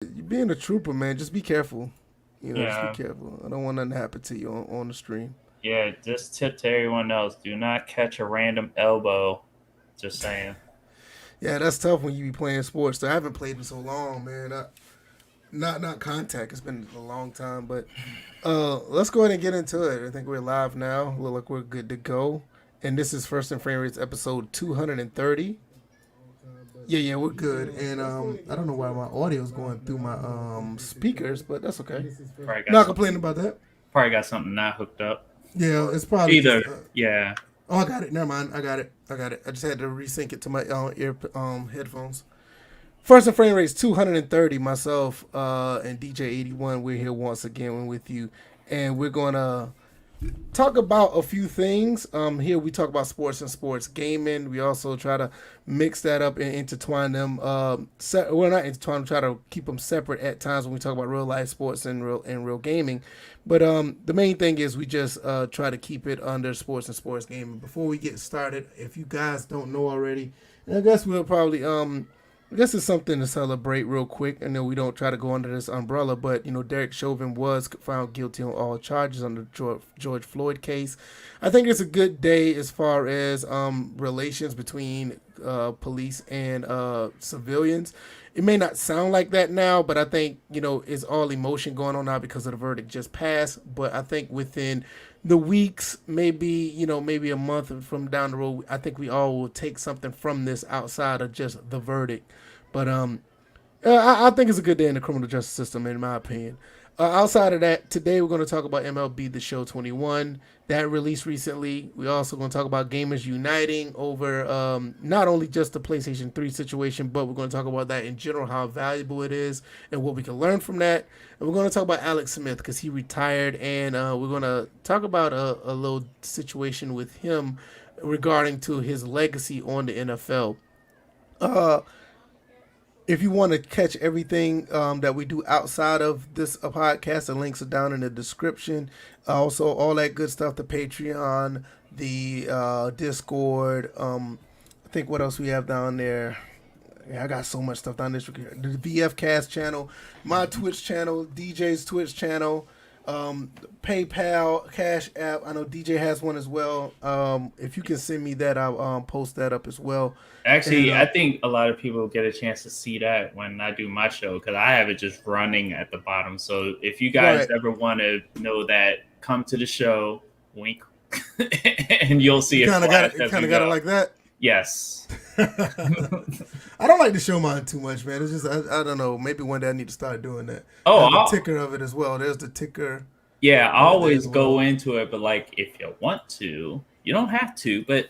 You're being a trooper, man. Just be careful. Just be Yeah, careful. I don't want nothing to happen to you on the stream. yeah. Just tip to everyone else: do not catch a random elbow. Just saying. Yeah, that's tough when you be playing sports. So I haven't played in so long, man. Not contact. It's been a long time, but let's go ahead and get into it. I think we're live now. Look like we're good to go. And this is First and Framerates episode 230. Yeah, we're good. And I don't know why my audio is going through my speakers, but that's okay. Probably got Not something. complaining about that. Probably got something not hooked up. Yeah, it's probably just. Either. Yeah. Oh, I got it. Never mind. I got it. I just had to resync it to my ear headphones. First and Frame Rates 230. Myself and DJ 81. We're here once again with you, and we're gonna talk about a few things. Here we talk about sports and sports gaming. We also try to mix that up and intertwine them. Well, not intertwine. Try to keep them separate at times when we talk about real life sports and real gaming. But the main thing is we just try to keep it under sports and sports gaming. Before we get started, if you guys don't know already, and I guess we'll probably I guess it's something to celebrate real quick. I know we don't try to go under this umbrella, but Derek Chauvin was found guilty on all charges under the George Floyd case. I think it's a good day as far as relations between police and civilians. It may not sound like that now, but I think it's all emotion going on now because of the verdict just passed. But I think within the weeks, maybe a month from down the road, I think we all will take something from this outside of just the verdict. But I think it's a good day in the criminal justice system, in my opinion. Outside of that, today we're going to talk about MLB The Show 21 that released recently. We're also going to talk about gamers uniting over not only just the PlayStation 3 situation, but we're going to talk about that in general, how valuable it is, and what we can learn from that. And we're going to talk about Alex Smith because he retired, and we're going to talk about a little situation with him regarding to his legacy on the NFL. Uh, if you want to catch everything that we do outside of this podcast, the links are down in the description. Also, all that good stuff, the Patreon, the Discord. I think what else we have down there. Yeah, I got so much stuff down this. The VF Cast channel, my Twitch channel, DJ's Twitch channel, PayPal, Cash App. I know DJ has one as well. If you can send me that, I'll post that up as well. And Actually, I think a lot of people get a chance to see that when I do my show because I have it just running at the bottom. So if you guys right, ever want to know that, come to the show, wink, and you'll you see it kind of got flash it. as Kind we of got it go. like that. Yes. I don't like to show mine too much, man. It's just I don't know. Maybe one day I need to start doing that. I Oh, have the ticker of it as well. There's the ticker yeah, I right there as always go well. into it, but like if you want to, you don't have to, but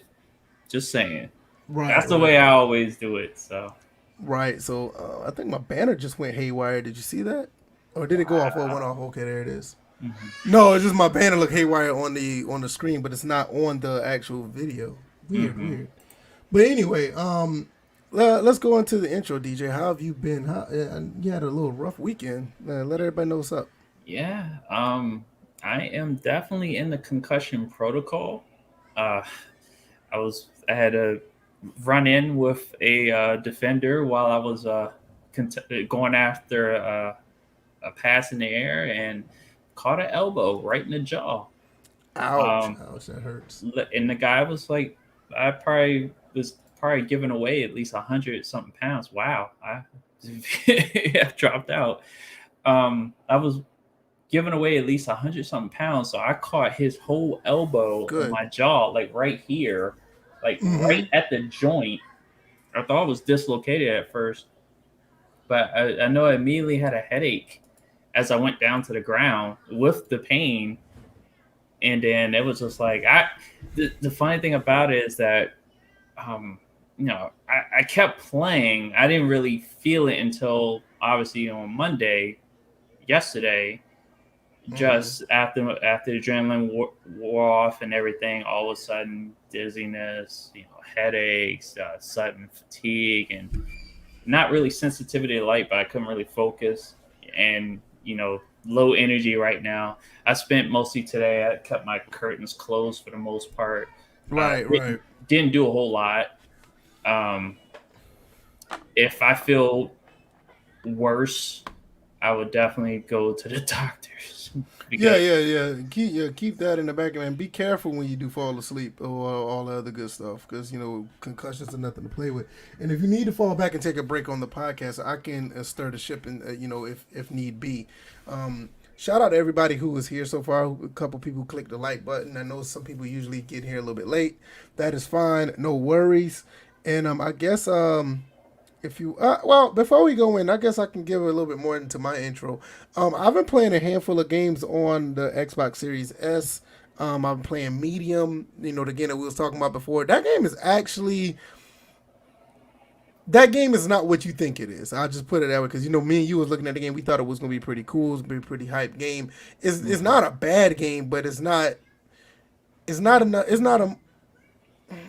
just saying. Right, That's the right, way I right, always do it. So right. So I think my banner just went haywire. Did you see that? Or did it go off? Oh, it went off. Okay, there it is. mhm. No, it's just my banner look haywire on the screen, but it's not on the actual video. Weird, Mhm. weird. But anyway, let's go into the intro, DJ. How have you been? You had a little rough weekend. Let everybody know what's up. Yeah, I am definitely in the concussion protocol. Uh, I had a run in with a defender while I was going after a pass in the air and caught an elbow right in the jaw. Ouch, Um, ouch, that hurts. and the guy was like, I probably was probably giving away at least 100 something pounds. Wow, I have dropped out. I was giving away at least 100 something pounds. So I caught his whole elbow on Good. my jaw, like right here, like Mm-hmm. right at the joint. I thought it was dislocated at first, but I know I immediately had a headache as I went down to the ground with the pain. And then it was just like, the funny thing about it is that, um, I kept playing. I didn't really feel it until obviously on Monday, yesterday, Mm-hmm. just after the adrenaline wore off and everything, all of a sudden dizziness, headaches, sudden fatigue, and not really sensitivity to light, but I couldn't really focus, and low energy right now. I spent mostly today. I kept my curtains closed for the most part. Right, Didn't right. didn't do a whole lot. Um, if I feel worse I would definitely go to the doctors Yeah, because yeah. Keep that in the back of mind. Be careful when you do fall asleep or all the other good stuff, because concussions are nothing to play with. And if you need to fall back and take a break on the podcast, I can stir the ship, and if need be. Shout out to everybody who was here so far. A couple people clicked the like button. I know some people usually get here a little bit late. That is fine. No worries. And I guess if you before we go in, I guess I can give a little bit more into my intro. I've been playing a handful of games on the Xbox Series S. I've been playing Medium, the game that we was talking about before. That game is not what you think it is. I'll just put it that way, because me and you was looking at the game. We thought it was gonna be pretty cool. It's gonna be a pretty hype game. It's not a bad game, but it's not enough.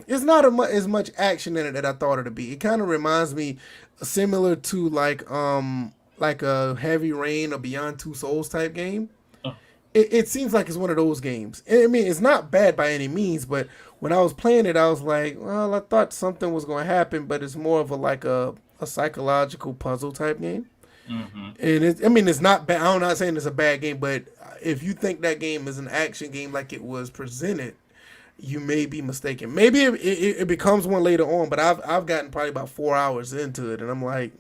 It's not as much action in it that I thought it'd be. It kind of reminds me similar to like a Heavy Rain or Beyond Two Souls type game. oh, It seems like it's one of those games. I mean, it's not bad by any means, but when I was playing it, I was like, well, I thought something was going to happen, but it's more of a psychological puzzle type game. hmm And it's not bad. I'm not saying it's a bad game, but if you think that game is an action game like it was presented, you may be mistaken. Maybe it becomes one later on, but I've gotten probably about 4 hours into it, and I'm like,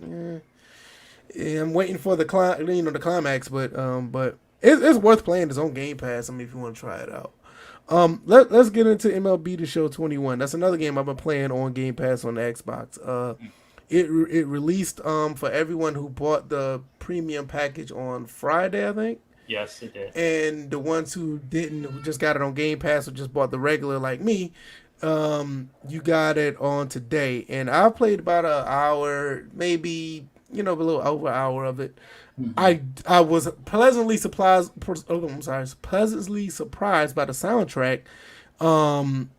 yeah, I'm waiting for the the climax, but it's worth playing. It's on Game Pass. I mean, if you want to try it out. Let's get into MLB The Show 21. That's another game I've been playing on Game Pass on the Xbox. It released for everyone who bought the premium package on Friday, I think. yes, it did. And the ones who didn't, who just got it on Game Pass or just bought the regular like me, you got it on today. And I played about an hour, maybe a little over an hour of it. hmm I was pleasantly surprised. Oh, I'm sorry, pleasantly surprised by the soundtrack. Um,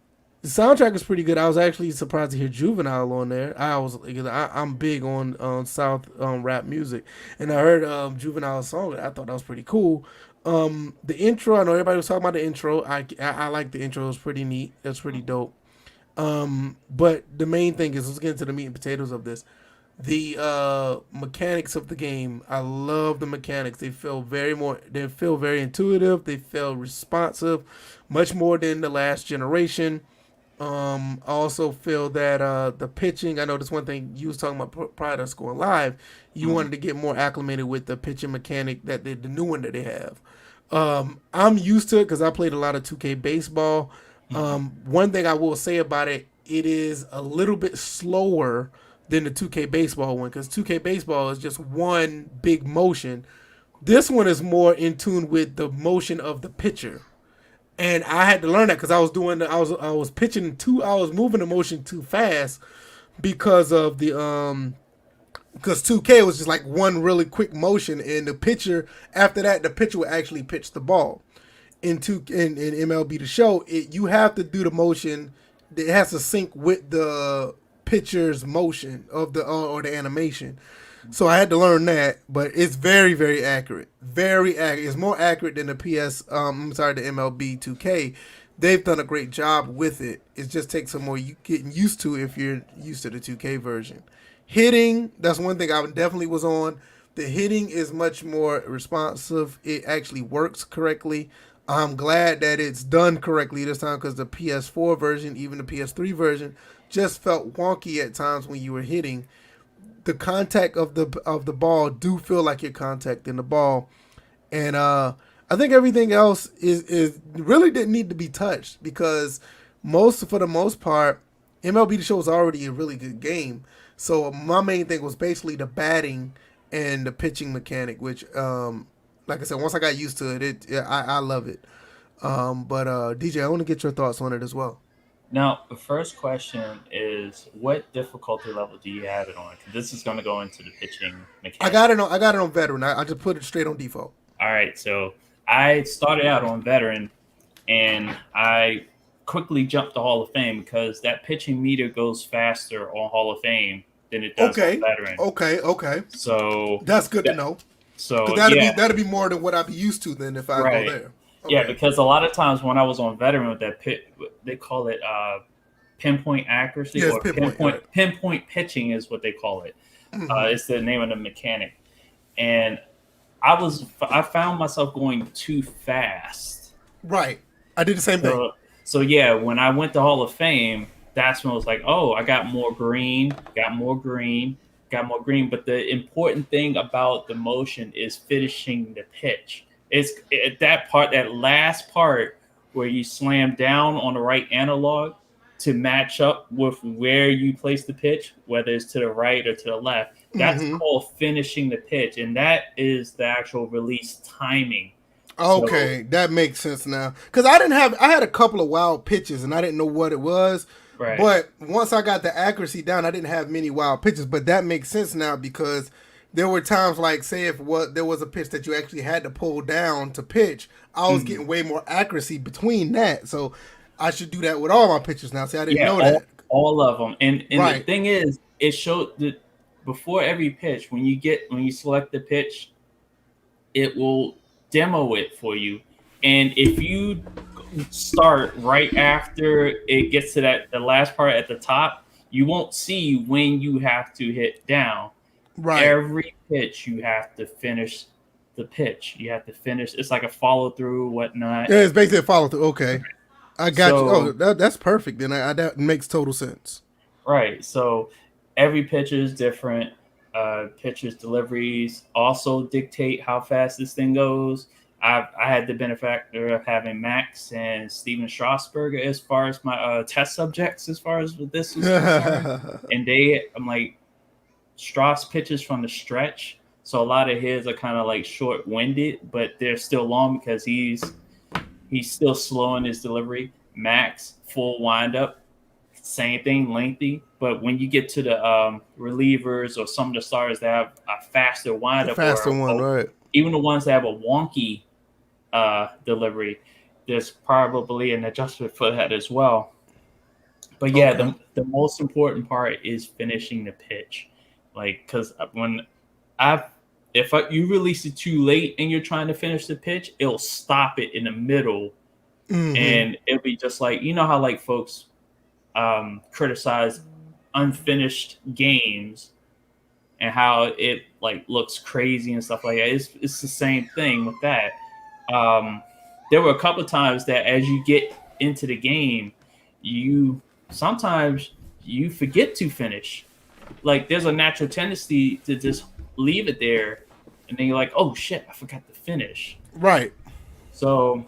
the soundtrack is pretty good. I was actually surprised to hear Juvenile on there. I'm big on South rap music, and I heard Juvenile's song. I thought that was pretty cool. The intro, I know everybody was talking about the intro. I like the intro. It was pretty neat. It's pretty dope. But the main thing is, let's get into the meat and potatoes of this. The mechanics of the game. I love the mechanics. They feel very intuitive. They feel responsive, much more than the last generation. I also feel that the pitching. I know this one thing you was talking about prior to us going live. You hmm wanted to get more acclimated with the pitching mechanic that the new one that they have. I'm used to it because I played a lot of 2K baseball. hmm One thing I will say about it, it is a little bit slower than the 2K baseball one, because 2K baseball is just one big motion. This one is more in tune with the motion of the pitcher, and I had to learn that because I was pitching I was moving the motion too fast because of the because 2K was just like one really quick motion, and the pitcher after that the pitcher would actually pitch the ball. In MLB The Show, you have to do the motion. It has to sync with the pitcher's motion of the or the animation. So I had to learn that, but it's very, very accurate. Very accurate. It's more accurate than the PS. I'm sorry, the MLB 2K. They've done a great job with it. It just takes some more getting used to if you're used to the 2K version. Hitting, that's one thing I definitely was on. The hitting is much more responsive. It actually works correctly. I'm glad that it's done correctly this time, because the PS4 version, even the PS3 version, just felt wonky at times when you were hitting. The contact of the ball do feel like you're contacting the ball, and I think everything else is really didn't need to be touched, because for the most part, MLB The Show is already a really good game. So my main thing was basically the batting and the pitching mechanic, which like I said, once I got used to I love it. But DJ, I want to get your thoughts on it as well. Now, the first question is, what difficulty level do you have it on? 'Cause this is going to go into the pitching mechanic. I got it on veteran. I just put it straight on default. All right, so I started out on veteran, and I quickly jumped to Hall of Fame because that pitching meter goes faster on Hall of Fame than it does on Okay, veteran. okay. So That's good to that, know. so Cause yeah, that'd be more than what I'd be used to then if I go right. there. Yeah, Okay. because a lot of times when I was on veteran with that they call it pinpoint accuracy, Yes, or pinpoint. Right. pinpoint pitching is what they call it. Mm-hmm. It's the name of the mechanic, and I found myself going too fast. Right. I did the same thing. So yeah, when I went to Hall of Fame, that's when I was like, oh, I got more green, got more green, got more green. But the important thing about the motion is finishing the pitch. It's that part, that last part where you slam down on the right analog to match up with where you place the pitch, whether it's to the right or to the left. That's called finishing the pitch, and that is the actual release timing. Okay, that makes sense now. Because I had a couple of wild pitches and I didn't know what it was. Right. But once I got the accuracy down, I didn't have many wild pitches. But that makes sense now because there were times like, say, if there was a pitch that you actually had to pull down to pitch, I was getting way more accuracy between that. So I should do that with all my pitches now. See, I didn't know that. All of them. And the thing is, it showed that before every pitch, when you select the pitch, it will demo it for you. And if you start right after it gets to the last part at the top, you won't see when you have to hit down. Right. Every pitch you have to finish the pitch. You have to finish. It's like a follow through, whatnot. Yeah, it's basically a follow through. Okay, I got you. Oh, that's perfect. Then that makes total sense. Right. So every pitcher is different. Pitchers' deliveries also dictate how fast this thing goes. I had the benefactor of having Max and Steven Strasburger as far as my test subjects, as far as with this is concerned. And I'm like, Strauss pitches from the stretch, so a lot of his are kind of like short-winded, but they're still long because he's still slow in his delivery. Max, full windup, same thing, lengthy. But when you get to the relievers or some of the starters that have a faster windup, right? Even the ones that have a wonky delivery, there's probably an adjustment for that as well. But yeah, the most important part is finishing the pitch. Like, because when you release it too late and you're trying to finish the pitch, it'll stop it in the middle, and it'll be just like, you know how like folks criticize unfinished games and how it like looks crazy and stuff like that. It's the same thing with that. There were a couple of times that as you get into the game, sometimes you forget to finish. Like there's a natural tendency to just leave it there, and then you're like, oh shit, I forgot to finish. Right. So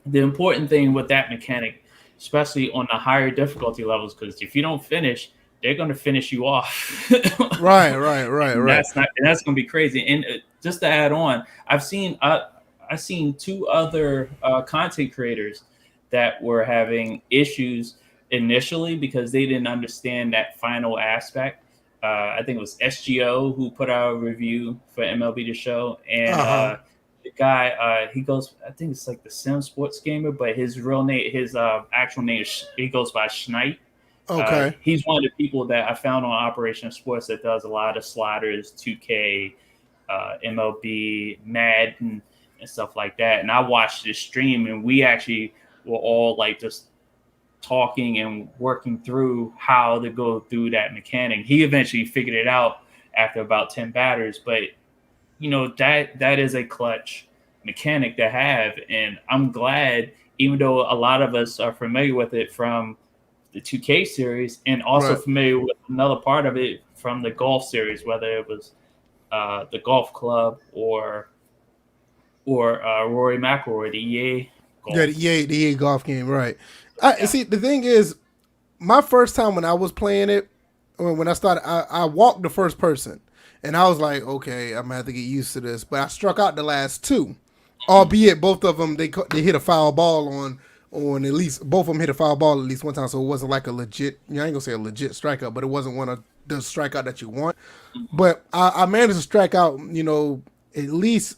the important thing with that mechanic, especially on the higher difficulty levels, because if you don't finish, they're going to finish you off. Right. That's going to be crazy. And just to add on, I've seen two other content creators that were having issues initially because they didn't understand that final aspect. I think it was SGO who put out a review for MLB The Show, and the guy he goes, I think it's like the Sim Sports Gamer, but his real name, his actual name, he goes by Schneid. Okay. He's one of the people that I found on Operation Sports that does a lot of sliders, 2K, MLB, Madden, and stuff like that. And I watched this stream, and we actually were all like just talking and working through how to go through that mechanic. He eventually figured it out after about 10 batters, but you know, that is a clutch mechanic to have. And I'm glad, even though a lot of us are familiar with it from the 2K series and also familiar with another part of it from the golf series, whether it was the golf club or Rory McIlroy, the EA golf. Yeah, the EA golf game, right. See, the thing is, my first time when I was playing it, when I started, I walked the first person, and I was like, okay, I'm going to have to get used to this. But I struck out the last two, albeit both of them, they hit a foul ball on at least, both of them hit a foul ball at least one time, so it wasn't like a legit, I ain't going to say a legit strikeout, but it wasn't one of the strikeout that you want. But I managed to strike out, you know, at least,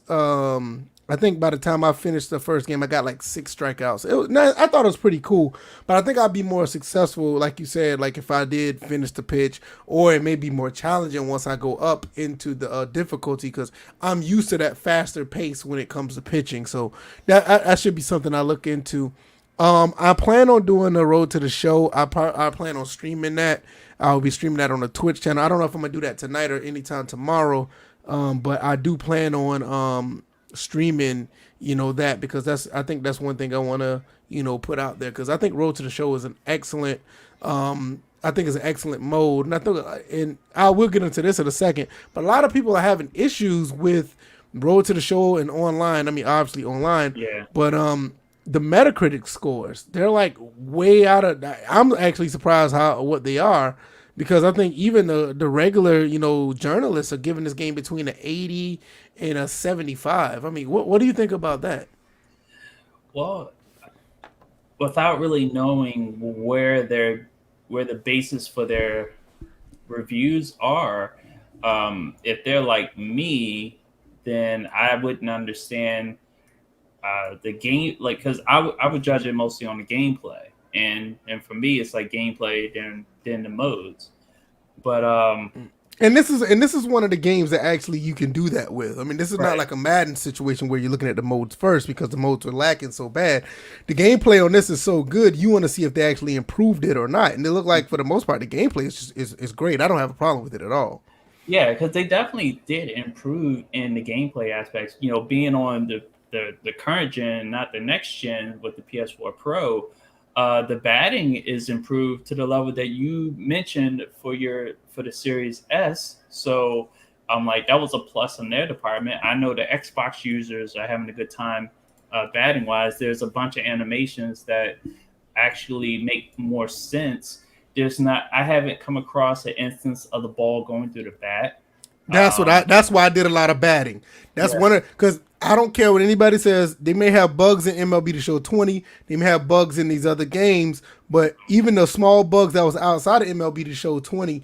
I think by the time I finished the first game, I got like 6 strikeouts. I thought it was pretty cool, but I think I'd be more successful, like you said, like if I did finish the pitch, or it may be more challenging once I go up into the difficulty, because I'm used to that faster pace when it comes to pitching. So that should be something I look into. I plan on doing the Road to the Show. I plan on streaming that. I'll be streaming that on the Twitch channel. I don't know if I'm going to do that tonight or anytime tomorrow. But I do plan on streaming, that, because I think that's one thing I want to, put out there, because I think Road to the Show is an excellent, I think it's an excellent mode, and I think, and I will get into this in a second, but a lot of people are having issues with Road to the Show and online. I mean, obviously online, Yeah. but the Metacritic scores, they're like way out of. I'm actually surprised what they are, because I think even the regular journalists are giving this game between an 80 and a 75. I mean, what do you think about that? Well, without really knowing where the basis for their reviews are, if they're like me, then I wouldn't understand the game, like, because I would judge it mostly on the gameplay, and for me it's like gameplay then the modes. But And this is one of the games that actually you can do that with. I mean, this is not right, like a Madden situation where you're looking at the modes first because the modes are lacking so bad. The gameplay on this is so good, you want to see if they actually improved it or not. And it looked like for the most part the gameplay is great. I don't have a problem with it at all. yeah, because they definitely did improve in the gameplay aspects. Being on the current gen, not the next gen with the PS4 Pro, the batting is improved to the level that you mentioned for the Series S. So I'm like, that was a plus in their department. I know the Xbox users are having a good time batting wise. There's a bunch of animations that actually make more sense. I haven't come across an instance of the ball going through the bat. Um, That's why I did a lot of batting. That's yeah, one of because I don't care what anybody says. They may have bugs in MLB The Show 20. They may have bugs in these other games, but even the small bugs that was outside of MLB The Show 20,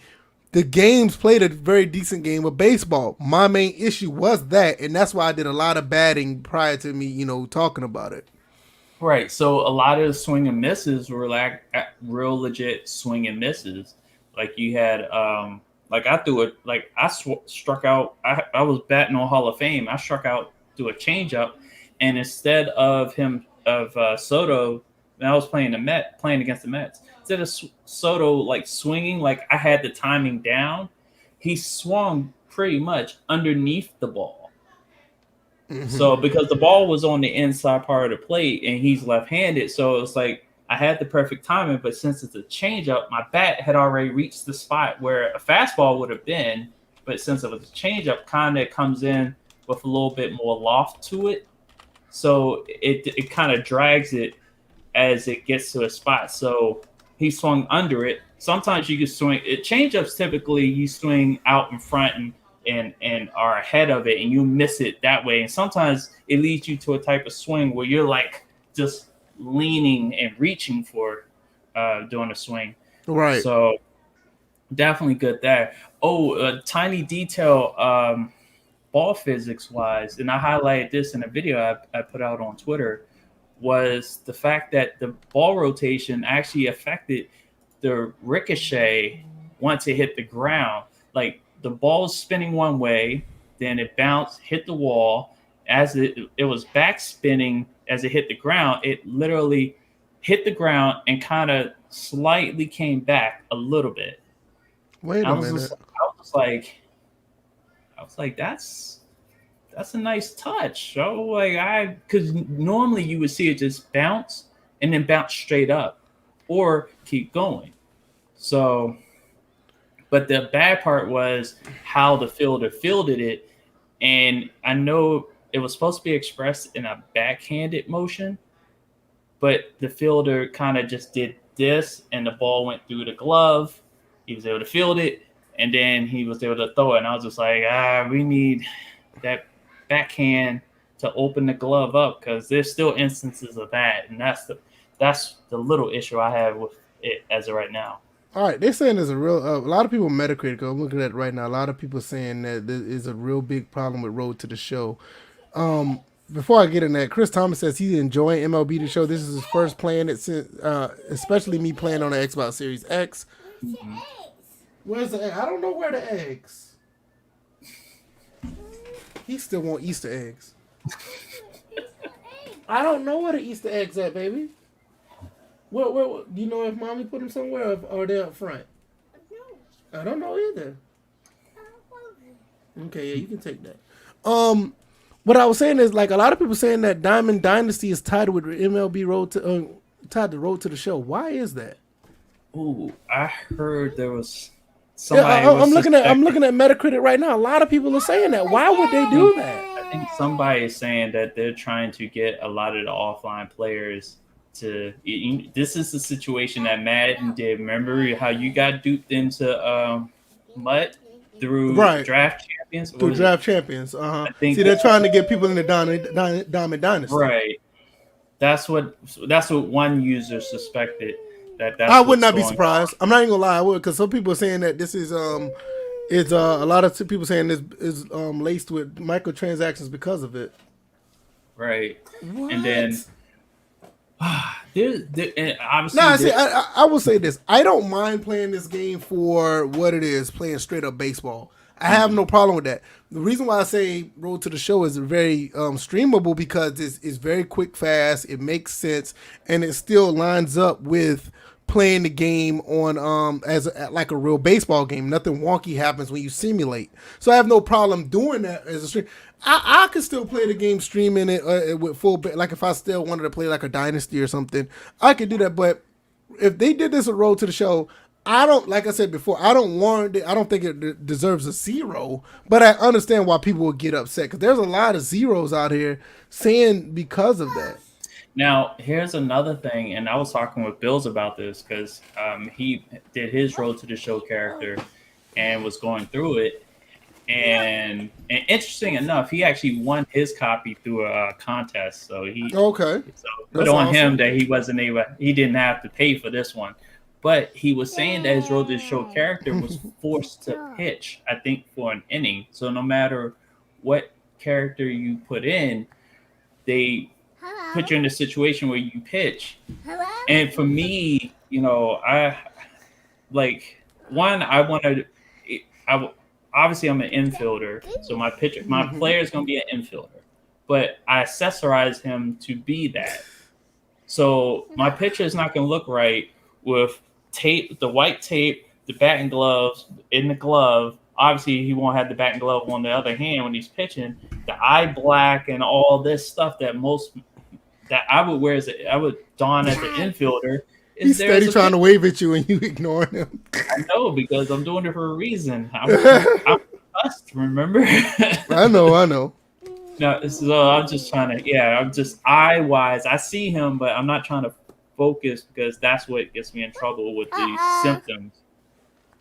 the games played a very decent game of baseball. My main issue was that, and that's why I did a lot of batting prior to me, talking about it. right. So a lot of the swing and misses were like real legit swing and misses. Like you had, like I threw it, like struck out. I was batting on Hall of Fame. I struck out through a changeup, and instead of Soto, and I was playing against the Mets. Instead of Soto like swinging, like I had the timing down, he swung pretty much underneath the ball. Hmm. So because the ball was on the inside part of the plate and he's left-handed, so it's like I had the perfect timing, but since it's a changeup, my bat had already reached the spot where a fastball would have been. But since it was a changeup, kind of comes in with a little bit more loft to it, so it kind of drags it as it gets to a spot. So he swung under it. Sometimes you can swing it. Changeups typically you swing out in front and are ahead of it, and you miss it that way. And sometimes it leads you to a type of swing where you're like just leaning and reaching for doing a swing. Right. So definitely good there. Oh, a tiny detail, ball physics wise, and I highlighted this in a video I put out on Twitter, was the fact that the ball rotation actually affected the ricochet once it hit the ground. Like the ball's spinning one way, then it bounced, hit the wall. As it was back spinning as it hit the ground, it literally hit the ground and kind of slightly came back a little bit. Wait a minute. I was like, that's a nice touch. So because normally you would see it just bounce and then bounce straight up or keep going. So, but the bad part was how the fielder fielded it. And I know it was supposed to be expressed in a backhanded motion, but the fielder kind of just did this and the ball went through the glove. He was able to field it and then he was able to throw it. And I was just like, we need that backhand to open the glove up because there's still instances of that. And that's the little issue I have with it as of right now. All right, they're saying there's a lot of people Metacritic. I'm looking at it right now. A lot of people saying that there is a real big problem with Road to the Show. Um, Before I get in that, Chris Thomas says he's enjoying MLB The Show. This is his first playing it since, especially me playing on the Xbox Series X. Mhm. Where's the egg? I don't know where the eggs. He still want Easter eggs. I don't know where the Easter eggs at, baby. What do you know if mommy put them somewhere or they're up front? I don't know either. Okay, yeah, you can take that. What I was saying is like a lot of people saying that Diamond Dynasty is tied with MLB Road to tied the Road to the Show. Why is that? Ooh, I heard there was Yeah, somebody was I'm suspecting. looking at Metacritic right now. A lot of people are saying that. Why would they I do think that? I think somebody is saying that they're trying to get a lot of the offline players to. This is the situation that Madden did. Remember how you got duped into Mutt through Right. Draft Champions? What Through was it? draft champions. I think See, they're trying to get people in the Diamond Dynasty. right. That's what one user suspected that I that's would what's not be going on. surprised. I'm not even gonna lie, I would, because some people are saying that this is it's a lot of people saying this is laced with microtransactions because of it. Right. And then What? and obviously Nah, see, there. I will say this. I don't mind playing this game for what it is, playing straight up baseball. I have Mhm. no problem with that. The reason why I say Road to the Show is very streamable because it's very quick, fast. It makes sense, and it still lines up with playing the game on like a real baseball game. Nothing wonky happens when you simulate. So I have no problem doing that as a stream. I could still play the game streaming it with full like if I still wanted to play like a dynasty or something, I could do that. But if they did this a Road to the Show, I don't, like I said before, I don't warrant it. I don't think it deserves a 0, but I understand why people would get upset because there's a lot of zeros out here saying because of that. Now, here's another thing, and I was talking with Bills about this because he did his Road to the Show character and was going through it. And interesting enough, he actually won his copy through a contest. Okay, So good that's on him awesome. that he didn't have to pay for this one. But he was saying that his Road to the Show character was forced to pitch, I think, for an inning. So no matter what character you put in, they put you in a situation where you pitch. And for me, I like one. I want to. I obviously I'm an infielder, so my Mm-hmm. player is going to be an infielder, but I accessorize him to be that. So my pitcher is not going to look right with tape, the white tape, the batting gloves in the glove. Obviously, he won't have the batting glove on the other hand when he's pitching. The eye black and all this stuff that I would wear I would don as an infielder is He's there as steady a trying to pitcher. wave at you and you ignoring him. I know because I'm doing it for a reason. I'm cussed, remember? I know, I know. No, so I'm just trying to, yeah, I'm just eye wise. I see him, but I'm not trying to focus because that's what gets me in trouble with these symptoms.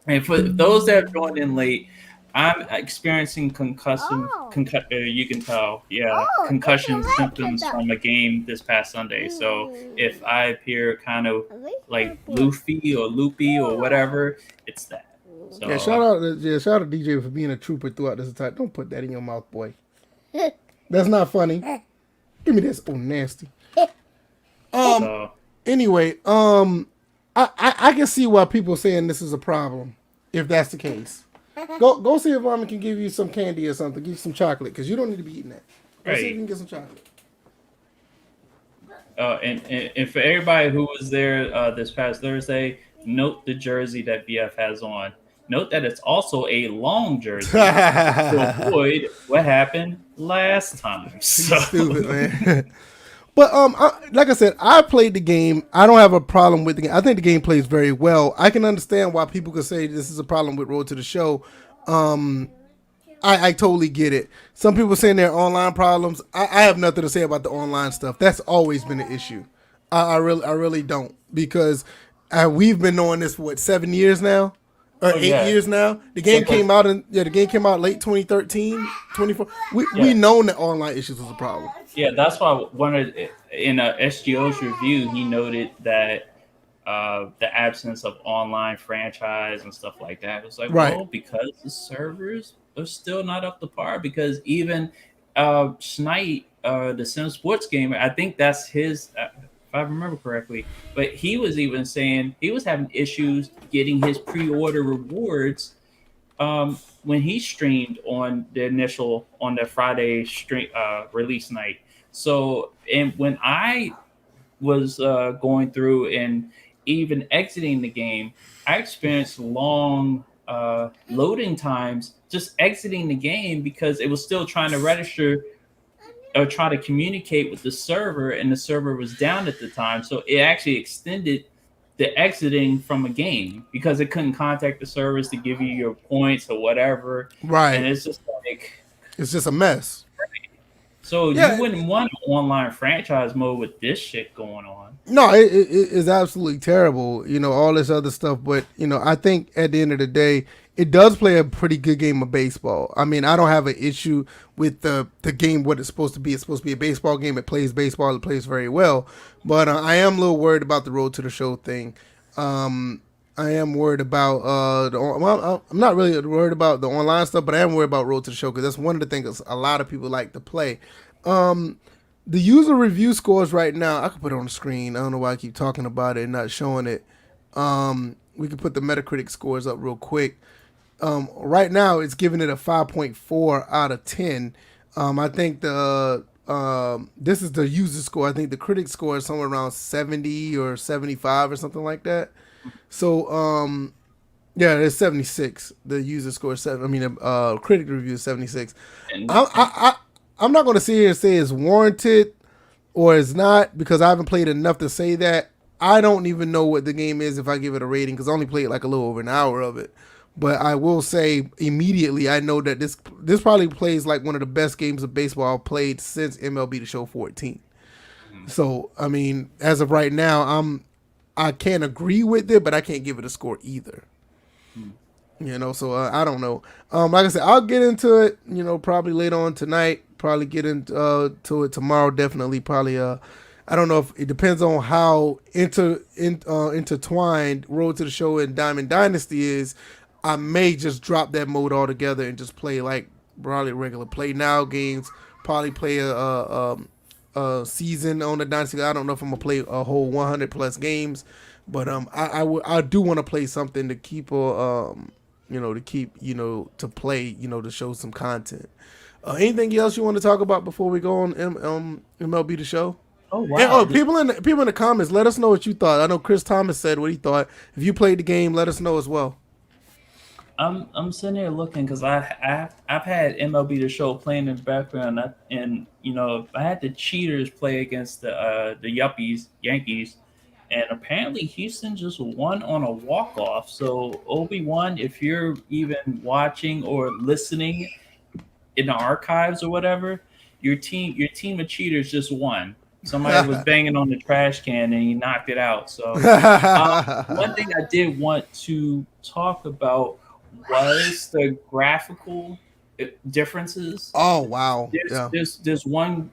And for those that have joined in late, I'm experiencing you can tell, yeah, concussion symptoms from a game this past Sunday. So if I appear kind of like loofy or loopy or whatever, it's that. Yeah, So shout out to DJ for being a trooper throughout this entire. Don't put that in your mouth, boy. That's not funny. Give me this. Oh, nasty. Um. so Anyway, I can see why people are saying this is a problem. If that's the case, go see if mama can give you some candy or something. Give you some chocolate because you don't need to be eating that. Go see if you right. can get some chocolate. And for everybody who was there this past Thursday, note the jersey that BF has on. Note that it's also a long jersey to avoid what happened last time. You So, stupid man. But like I said, I played the game. I don't have a problem with the game. I think the game plays very well. I can understand why people could say this is a problem with Road to the Show. I totally get it. Some people saying there are online problems. I have nothing to say about the online stuff. That's always been an issue. I really don't because we've been knowing this for what 7 years now, or oh eight yeah, years now. The game came because out the game came out late 2013, 24. We yeah, known that online issues was a problem. yeah, that's why one of in SGO's review he noted that the absence of online franchise and stuff like that. It was like, Right. well, because the servers are still not up to par. Because even Schneid, the Sim Sports gamer, I think that's his, if I remember correctly. But he was even saying he was having issues getting his pre-order rewards when he streamed on the Friday stream release night. So, and when I was going through and even exiting the game, I experienced long loading times just exiting the game because it was still trying to register or try to communicate with the server, and the server was down at the time. So it actually extended the exiting from a game because it couldn't contact the servers to give you your points or whatever. And Right. it's just like, It's just a mess. so you Yeah. wouldn't want an online franchise mode with this shit going on. No, it is absolutely terrible. All this other stuff, but I think at the end of the day, it does play a pretty good game of baseball. I mean, I don't have an issue with the game what it's supposed to be. It's supposed to be a baseball game. It plays baseball. It plays very well. But I am a little worried about the road to the show thing. I am worried about I'm not really worried about the online stuff, but I am worried about road to the show because that's one of the things a lot of people like to play. Um, the user review scores right now, I could put it on the screen. I don't know why I keep talking about it and not showing it. We can put the Metacritic scores up real quick. Right now, it's giving it a 5.4 out of 10. I think this is the user score. I think the critic score is somewhere around 70 or 75 or something like that. So, yeah, it's 76. The user score is 7. I mean, the critic review is 76. And I'm not going to sit here and say it's warranted or it's not because I haven't played enough to say that. I don't even know what the game is if I give it a rating because I only played like a little over an hour of it. But I will say immediately I know that this probably plays like one of the best games of baseball I've played since MLB The Show 14. So I mean, as of right now, I can't agree with it, but I can't give it a score either. So I don't know. Like I said, I'll get into it. Probably later on tonight. Probably get into to it tomorrow. Definitely. Probably. I don't know if it depends on how intertwined Road to the Show and Diamond Dynasty is. I may just drop that mode altogether and just play like probably regular play now games. Probably play a season on the Dynasty. I don't know if I'm gonna play a whole 100 plus games, but I do want to play something to keep to play to show some content. Anything else you want to talk about before we go on MLB The Show? oh And, wow, people in the comments, let us know what you thought. I know Chris Thomas said what he thought. If you played the game, let us know as well. I'm sitting here looking because I've had MLB The Show playing in the background, and I had the cheaters play against the Yuppies Yankees, and apparently Houston just won on a walk off. So Obi-Wan, if you're even watching or listening in the archives or whatever, your team of cheaters just won. Somebody was banging on the trash can and he knocked it out. So one thing I did want to talk about was the graphical differences. Oh wow, There's yeah. there's there's one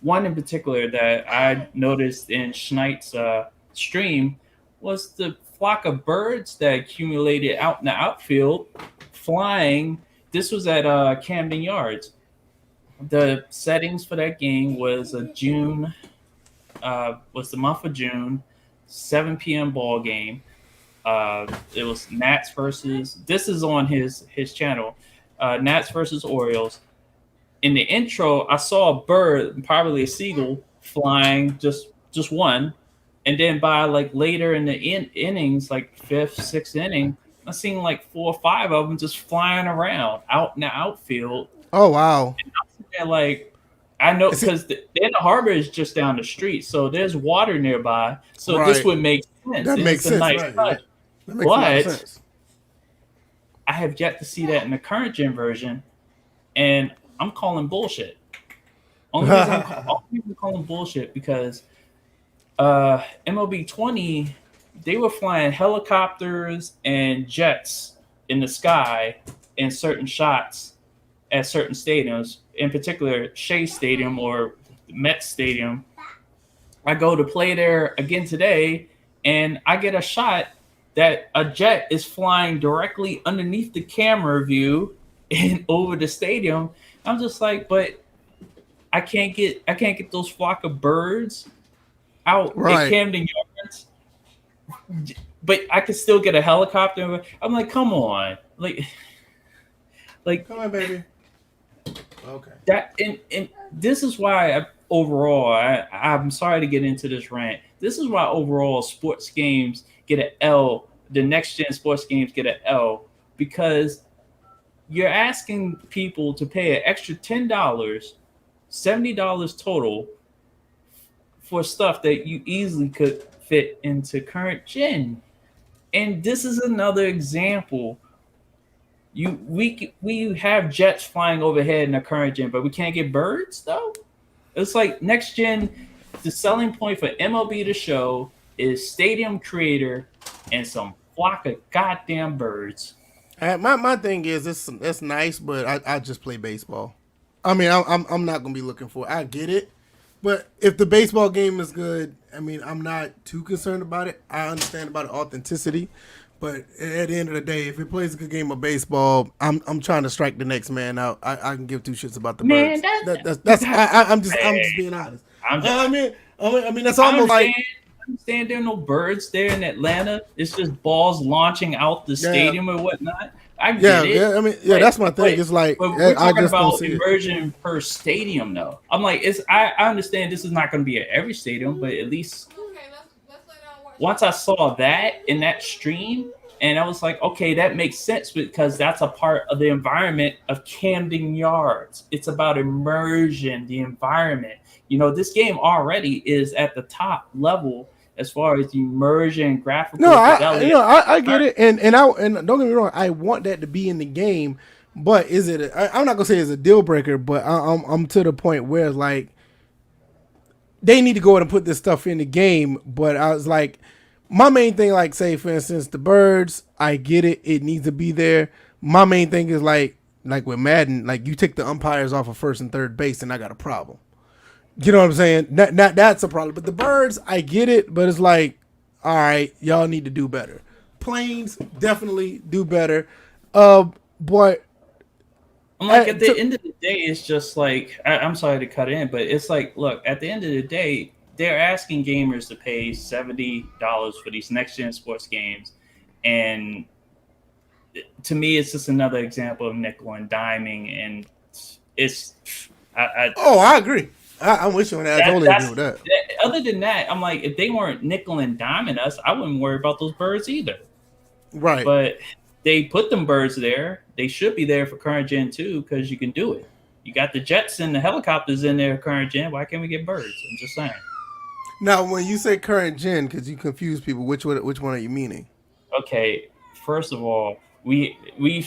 in particular that I noticed in Schneid's stream was the flock of birds that accumulated out in the outfield, flying. This was at Camden Yards. The settings for that game was was the month of June, 7 p.m. ball game. It was Nats versus. This is on his channel. Nats versus Orioles. In the intro, I saw a bird, probably a seagull, flying just one, and then by like later in the innings, like fifth, sixth inning, I seen like 4 or 5 of them just flying around out in the outfield. Oh wow. And like I know Is it because the harbor is just down the street, so there's water nearby. So this right? would make sense, That and makes it's a sense, nice right? Yeah, touch. that makes a lot of But sense. I have yet to see that in the current gen version, and I'm calling bullshit. Only reason I'm calling bullshit because MLB 20, they were flying helicopters and jets in the sky in certain shots at certain stadiums, in particular Shea Stadium or Met Stadium. I go to play there again today, and I get a shot that a jet is flying directly underneath the camera view and over the stadium. I'm just like, but I can't get those flock of birds out at Right. Camden Yards, but I can still get a helicopter. I'm like, come on, like Come on, baby. Okay. that. And this is why overall, I'm sorry to get into this rant. This is why overall sports games get an L. The next gen sports games get an L because you're asking people to pay an extra $10, $70 total for stuff that you easily could fit into current gen. And this is another example. We have jets flying overhead in the current gen, but we can't get birds though. It's like next gen. The selling point for MLB The Show is stadium creator and some flock of goddamn birds. My thing is it's nice, but I just play baseball. I mean, I'm not gonna be looking for it. I get it, but if the baseball game is good, I mean, I'm not too concerned about it. I understand about the authenticity, but at the end of the day, if it plays a good game of baseball, I'm trying to strike the next man out. I can give two shits about the Man, birds. I'm just being honest. I'm just, I mean that's I almost like understand there are no birds there in Atlanta. It's just balls launching out the stadium or whatnot. I get it. I mean, that's my thing. It's like but we're I talking just don't about see immersion per stadium, though. I'm like, I understand this is not going to be at every stadium, but at least once I saw that in that stream, and I was like, okay, that makes sense because that's a part of the environment of Camden Yards. It's about immersion, the environment. You know, this game already is at the top level as far as immersion, graphical fidelity. I get it, and don't get me wrong, I want that to be in the game, but is it? I'm not gonna say it's a deal breaker, but I'm to the point where like they need to go ahead and put this stuff in the game. But I was like, my main thing, like say for instance, the birds, I get it, it needs to be there. My main thing is like with Madden, like you take the umpires off of first and third base, and I got a problem. You know what I'm saying? That's a problem. But the birds, I get it, but it's like, all right, y'all need to do better. Planes definitely do better. But I'm like, at the end of the day, it's just like, I'm sorry to cut in, but it's like, look, at the end of the day, they're asking gamers to pay $70 for these next gen sports games, and to me, it's just another example of nickel and diming, and it's. I agree. I'm with you on that. I totally agree with that. Other than that, I'm like, if they weren't nickel and diming us, I wouldn't worry about those birds either. Right. But they put them birds there. They should be there for current gen too, because you can do it. You got the jets and the helicopters in there current gen. Why can't we get birds? I'm just saying. Now, when you say current gen, because you confuse people, which one are you meaning? Okay, first of all, we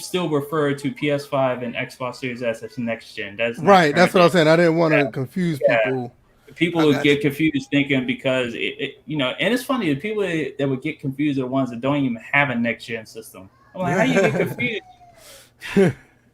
still refer to PS5 and Xbox Series S as next gen. That's right. That's what I was saying. I didn't want to confuse people. People would get confused thinking because you know, and it's funny, the people that would get confused are the ones that don't even have a next gen system. I'm like, how you get confused?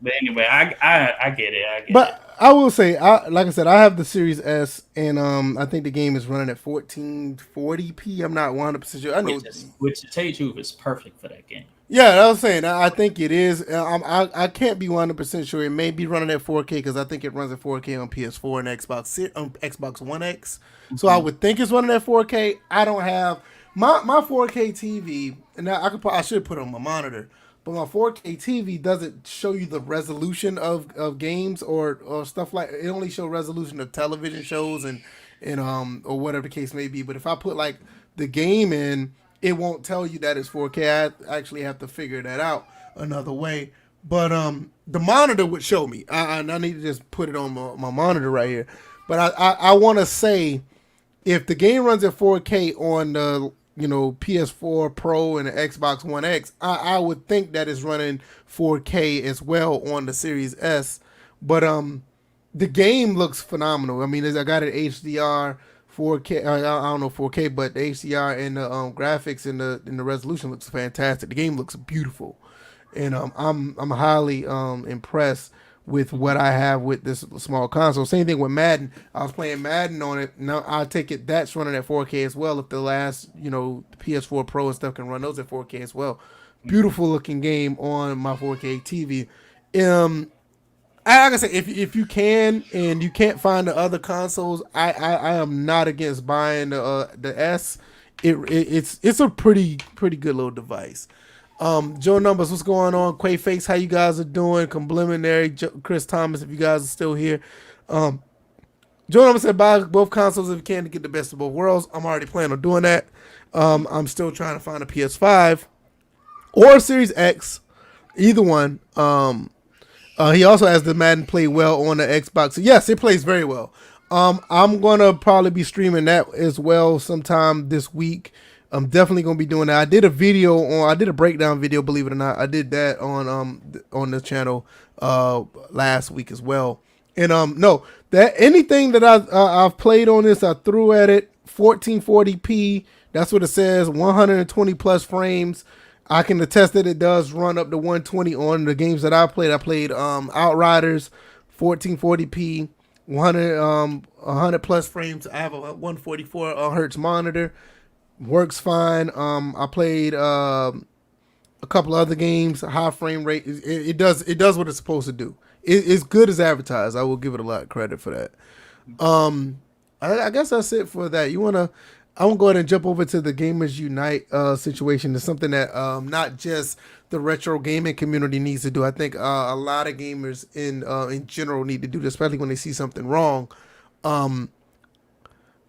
But anyway, I get it. But I will say, like I said, I have the Series S, and I think the game is running at 1440p. I'm not 100% sure. I know, which to tell you the truth is perfect for that game. Yeah, I was saying, I think it is. I can't be 100% sure. It may be running at 4K because I think it runs at 4K on PS4 and Xbox One X. Mm-hmm. So I would think it's running at 4K. I don't have my 4K TV, and I should put it on my monitor. But my 4K TV doesn't show you the resolution of games or stuff like it. Only shows resolution of television shows and or whatever the case may be. But if I put like the game in, it won't tell you that it's 4K. I actually have to figure that out another way. But the monitor would show me. I need to just put it on my monitor right here. But I want to say if the game runs at 4K on the PS4 Pro and the Xbox One X, I would think that it's running 4K as well on the Series S. But the game looks phenomenal. I mean, I got it HDR, 4K. I don't know 4K, but the HDR and the graphics and the resolution looks fantastic. The game looks beautiful, and I'm highly impressed with what I have with this small console. Same thing with Madden. I was playing Madden on it. Now I take it that's running at 4K as well. If the last, PS4 Pro and stuff can run those at 4K as well. Beautiful looking game on my 4K TV. Like I said, if you can and you can't find the other consoles, I am not against buying the S. It's a pretty good little device. Joe Numbers, what's going on? Quaface, how you guys are doing? Complimentary, Chris Thomas, if you guys are still here. Joe Numbers said buy both consoles if you can to get the best of both worlds. I'm already planning on doing that. I'm still trying to find a PS5 or a Series X. Either one. He also has the Madden play well on the Xbox. So yes, it plays very well. I'm gonna probably be streaming that as well sometime this week. I'm definitely gonna be doing that. I did a breakdown video, believe it or not. I did that on the channel last week as well. And no, that anything that I've played on this, I threw at it 1440p. That's what it says, 120 plus frames. I can attest that it does run up to 120 on the games that I played. I played Outriders, 1440p, 100 plus frames. I have a 144 hertz monitor, works fine. I played a couple other games, high frame rate. It does what it's supposed to do. It's good as advertised. I will give it a lot of credit for that. I guess that's it for that. I want to go ahead and jump over to the Gamers Unite situation. It's something that not just the retro gaming community needs to do. I think a lot of gamers in general need to do this, especially when they see something wrong. Well,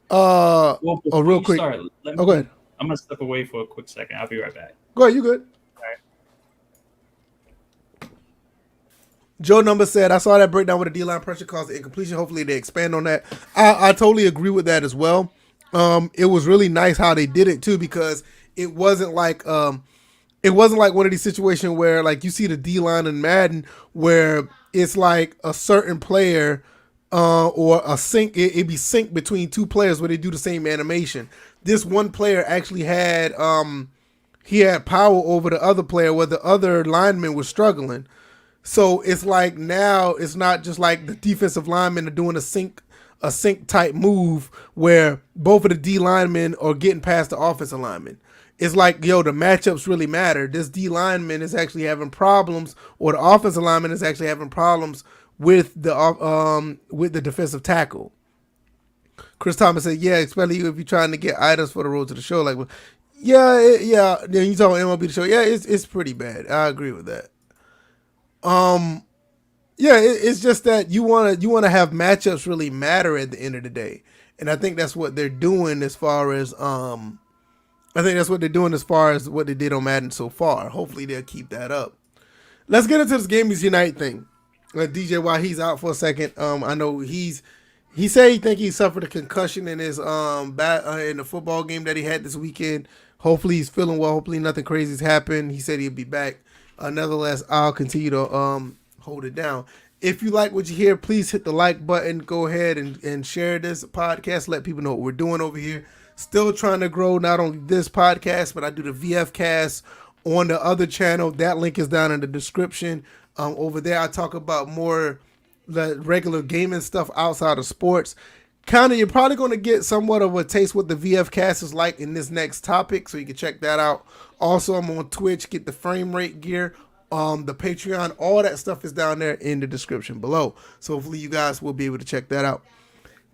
before Real you quick. start, Go ahead. I'm gonna step away for a quick second. I'll be right back. Go ahead. You good? All right. Joe Number said, I saw that breakdown with the D-line pressure caused the incompletion. Hopefully they expand on that. I totally agree with that as well. It was really nice how they did it too, because it wasn't like one of these situations where like you see the D-line in Madden where it's like a certain player or a sync, it'd be synced between two players where they do the same animation. This one player actually had he had power over the other player where the other lineman was struggling. So it's like now it's not just like the defensive linemen are doing a sync type move where both of the D linemen are getting past the offensive linemen. It's like, yo, the matchups really matter. This D lineman is actually having problems, or the offensive lineman is actually having problems with the defensive tackle. Chris Thomas said, yeah, especially if you're trying to get items for the road to the show. Like, yeah. Then you talk about MLB the show. Yeah, it's pretty bad. I agree with that. Yeah, it's just that you want to have matchups really matter at the end of the day, and I think that's what they're doing as far as what they did on Madden so far. Hopefully they'll keep that up. Let's get into this Gamers Unite thing. DJ, while he's out for a second, I know he said he think he suffered a concussion in his in the football game that he had this weekend. Hopefully he's feeling well. Hopefully nothing crazy's happened. He said he'll be back. Nevertheless, I'll continue to hold it down. If you like what you hear, please hit the like button. Go ahead and share this podcast. Let people know what we're doing over here. Still trying to grow not only this podcast, but I do the VF cast on the other channel. That link is down in the description. Over there, I talk about more the regular gaming stuff outside of sports. You're probably going to get somewhat of a taste what the VF cast is like in this next topic, so you can check that out. Also, I'm on Twitch. Get the frame rate gear. The Patreon, all that stuff is down there in the description below. So hopefully you guys will be able to check that out.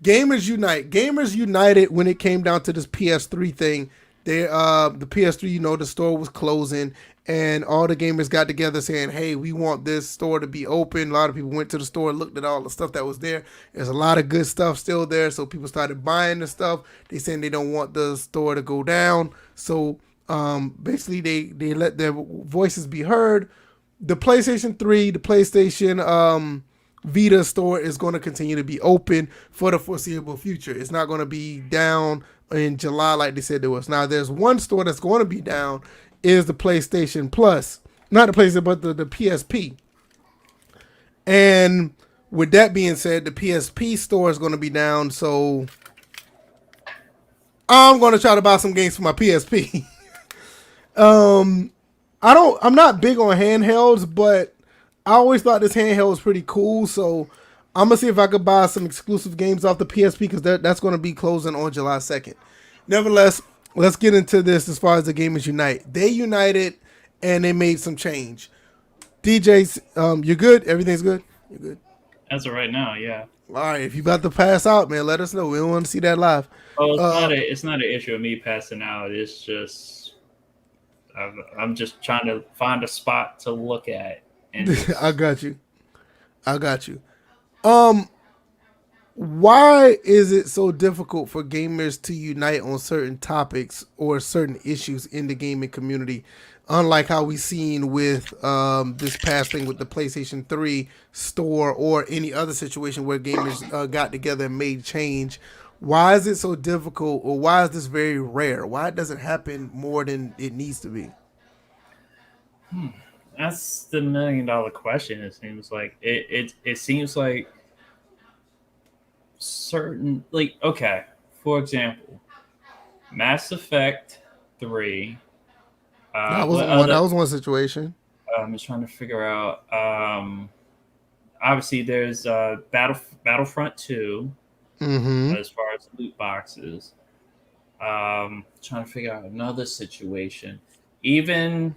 Gamers Unite. Gamers united when it came down to this PS3 thing. The PS3, the store was closing, and all the gamers got together saying, hey, we want this store to be open. A lot of people went to the store, looked at all the stuff that was there. There's a lot of good stuff still there, so people started buying the stuff. They saying they don't want the store to go down. So basically they let their voices be heard. The PlayStation 3, the PlayStation Vita store is going to continue to be open for the foreseeable future. It's not going to be down in July like they said there was. Now, there's one store that's going to be down is the PlayStation Plus. Not the PlayStation, but the PSP. And with that being said, the PSP store is going to be down, so I'm going to try to buy some games for my PSP. I'm not big on handhelds, but I always thought this handheld was pretty cool, so I'm going to see if I could buy some exclusive games off the PSP, because that's going to be closing on July 2nd. Nevertheless, let's get into this as far as the Gamers Unite. They united, and they made some change. DJs, you're good? Everything's good? You're good? As of right now, yeah. All right, if you about to pass out, man, let us know. We don't want to see that live. Oh, it's not an issue of me passing out. It's just I'm just trying to find a spot to look at. And I got you. Why is it so difficult for gamers to unite on certain topics or certain issues in the gaming community? Unlike how we seen with this past thing with the PlayStation 3 store or any other situation where gamers got together and made change. Why is it so difficult, or why is this very rare? Why does it happen more than it needs to be? That's the $1 million question. It seems like it seems like certain, like, okay, for example, Mass Effect 3. That was What one. other? That was one situation. I'm just trying to figure out. Obviously, there's Battlefront 2 Mm-hmm. as far as loot boxes. Trying to figure out another situation. Even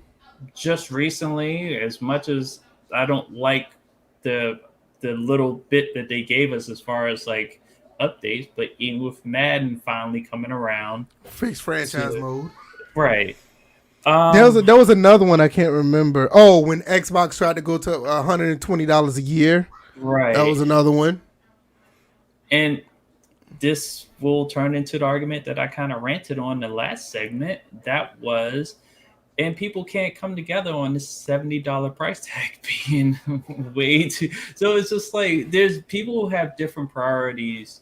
just recently, as much as I don't like the the little bit that they gave us as far as like updates, but even with Madden finally coming around Fixed franchise to mode. right. There was another one I can't remember. Oh, when Xbox tried to go to $120 a year. That Right. was another one. And this will turn into the argument that I kind of ranted on the last segment. That was, and people can't come together on this $70 price tag being way too. So it's just like there's people who have different priorities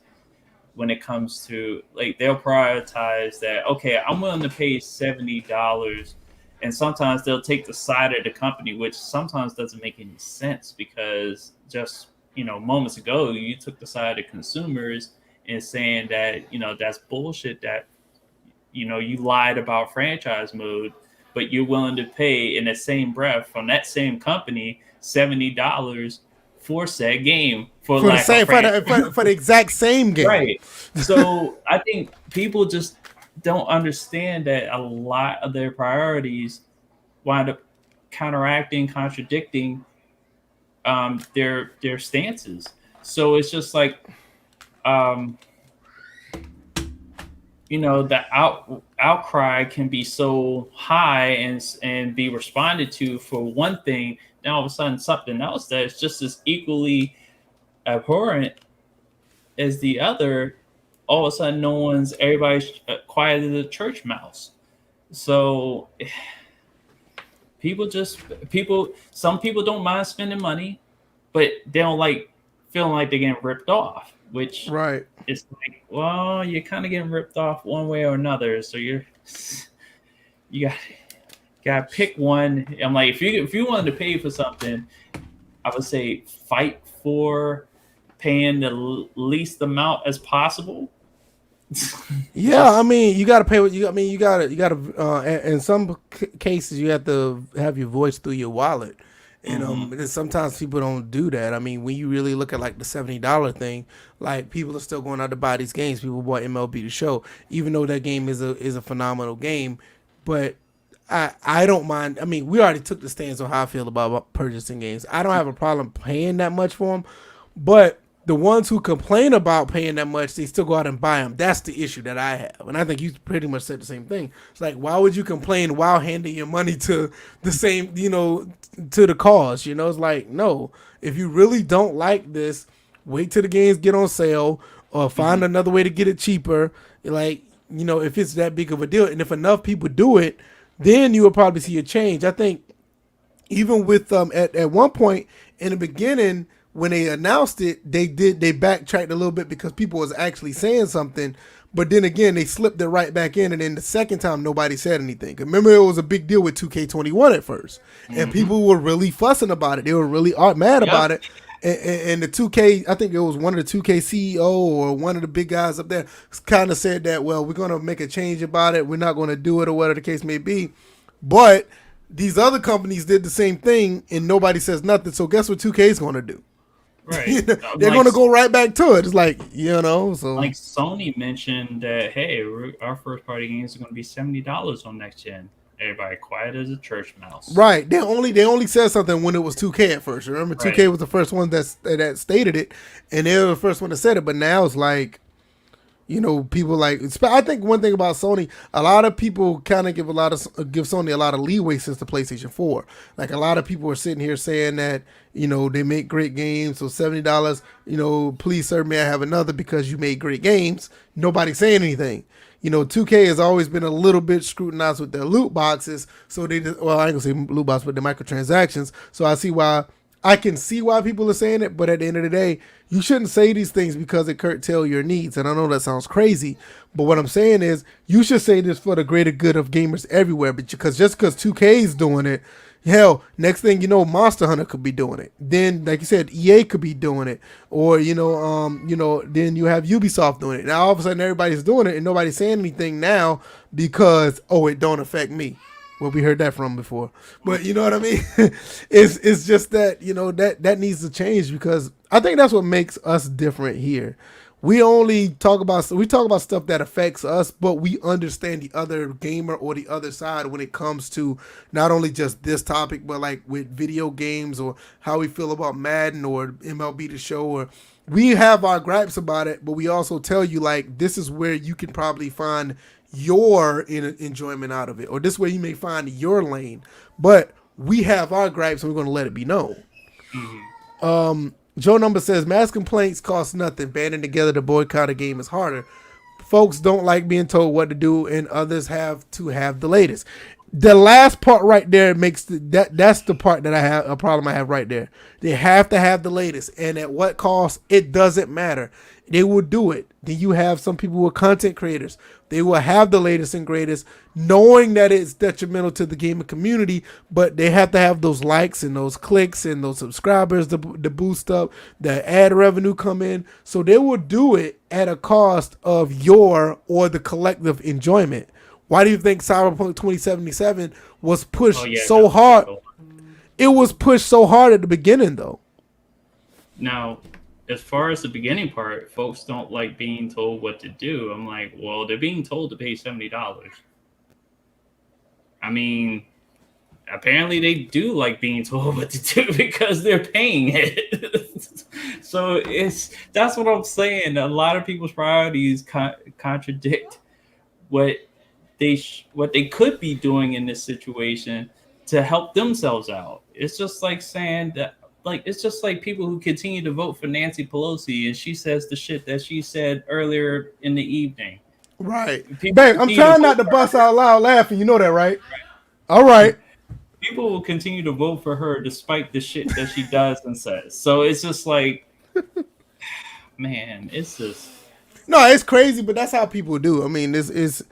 when it comes to, like, they'll prioritize that. Okay, I'm willing to pay $70, and sometimes they'll take the side of the company, which sometimes doesn't make any sense because just moments ago you took the side of consumers and saying that that's bullshit, that you lied about franchise mode, but you're willing to pay in the same breath from that same company $70 for said game for For the lack of same franchise. for the exact same game. Right. So I think people just don't understand that a lot of their priorities wind up counteracting, contradicting their stances. So it's just like um, the outcry can be so high and be responded to for one thing, then all of a sudden something else that's just as equally abhorrent as the other, all of a sudden everybody's quiet as a church mouse. So some people don't mind spending money, but they don't like feeling like they're getting ripped off, which Right. is like, well, you're kind of getting ripped off one way or another. So you got to pick one. I'm like, if you wanted to pay for something, I would say fight for paying the least amount as possible. Yeah, I mean, you got to pay what you. I mean, you got to. In some cases, you have to have your voice through your wallet, and Mhm. sometimes people don't do that. I mean, when you really look at like the $70 thing, like people are still going out to buy these games. People bought MLB The Show, even though that game is a phenomenal game, but. I don't mind. I mean, we already took the stance on how I feel about purchasing games. I don't have a problem paying that much for them, but the ones who complain about paying that much, they still go out and buy them. That's the issue that I have. And I think you pretty much said the same thing. It's like, why would you complain while handing your money to the same, to the cause? It's like, no. If you really don't like this, wait till the games get on sale or find Mhm. another way to get it cheaper. Like, if it's that big of a deal. And if enough people do it, then you will probably see a change. I think even with at one point in the beginning when they announced it, they backtracked a little bit because people was actually saying something, but then again they slipped it right back in, and then the second time nobody said anything. Remember, it was a big deal with 2K21 at first, and Mhm. people were really fussing about it. They were really mad Yep. about it. And the 2K, I think it was one of the 2K CEO or one of the big guys up there, kind of said that, well, we're going to make a change about it. We're not going to do it, or whatever the case may be. But these other companies did the same thing, and nobody says nothing. So guess what 2K is going to do? Right. They're going to go right back to it. It's like, so. Like Sony mentioned that, hey, our first party games are going to be $70 on next gen. Everybody quiet as a church mouse. Right. They only said something when it was 2K at first. Remember, 2K Right. was the first one that stated it, and they were the first one that said it. But now it's like, You know, people like. I think one thing about Sony, a lot of people kind of give Sony a lot of leeway since the PlayStation 4. Like a lot of people are sitting here saying that they make great games, so $70, please serve me, I have another because you made great games. Nobody's saying anything. 2K has always been a little bit scrutinized with their loot boxes, so I ain't gonna say loot boxes, but the microtransactions. So I can see why people are saying it, but at the end of the day, you shouldn't say these things because it curtail your needs. And I know that sounds crazy, but what I'm saying is you should say this for the greater good of gamers everywhere. But just because 2K is doing it, hell, next thing you know, Monster Hunter could be doing it. Then, like you said, EA could be doing it, or then you have Ubisoft doing it. Now all of a sudden everybody's doing it, and nobody's saying anything now because it don't affect me. Well, we heard that from before, but you know what I mean. It's just that that needs to change, because I think that's what makes us different here. We talk about stuff that affects us, but we understand the other gamer or the other side when it comes to not only just this topic, but like with video games or how we feel about Madden or MLB The Show. Or we have our gripes about it, but we also tell you like this is where you can probably find your enjoyment out of it, or this way you may find your lane. But we have our gripes, and we're going to let it be known. Mm-hmm. Joe Number says mass complaints cost nothing. Banding together to boycott a game is harder. Folks don't like being told what to do, and others have to have the latest. The last part right there makes that's the part that I have a problem. I have right there. They have to have the latest, and at what cost? It doesn't matter. They will do it. Then you have some people who are content creators. They will have the latest and greatest, knowing that it's detrimental to the gaming community, but they have to have those likes and those clicks and those subscribers to boost up, the ad revenue come in. So they will do it at a cost of your or the collective enjoyment. Why do you think Cyberpunk 2077 was pushed so hard? It was pushed so hard at the beginning, though. Now, as far as the beginning part, folks don't like being told what to do. I'm like, well, they're being told to pay $70. I mean, apparently they do like being told what to do because they're paying it. So that's what I'm saying. A lot of people's priorities contradict what they could be doing in this situation to help themselves out. It's just like saying that. Like, it's just like people who continue to vote for Nancy Pelosi, and she says the shit that she said earlier in the evening. Right. Babe, I'm trying not to bust out loud laughing. You know that, right? All right. People will continue to vote for her despite the shit that she does and says. So it's just like, man, it's just... No, it's crazy, but that's how people do. I mean, it's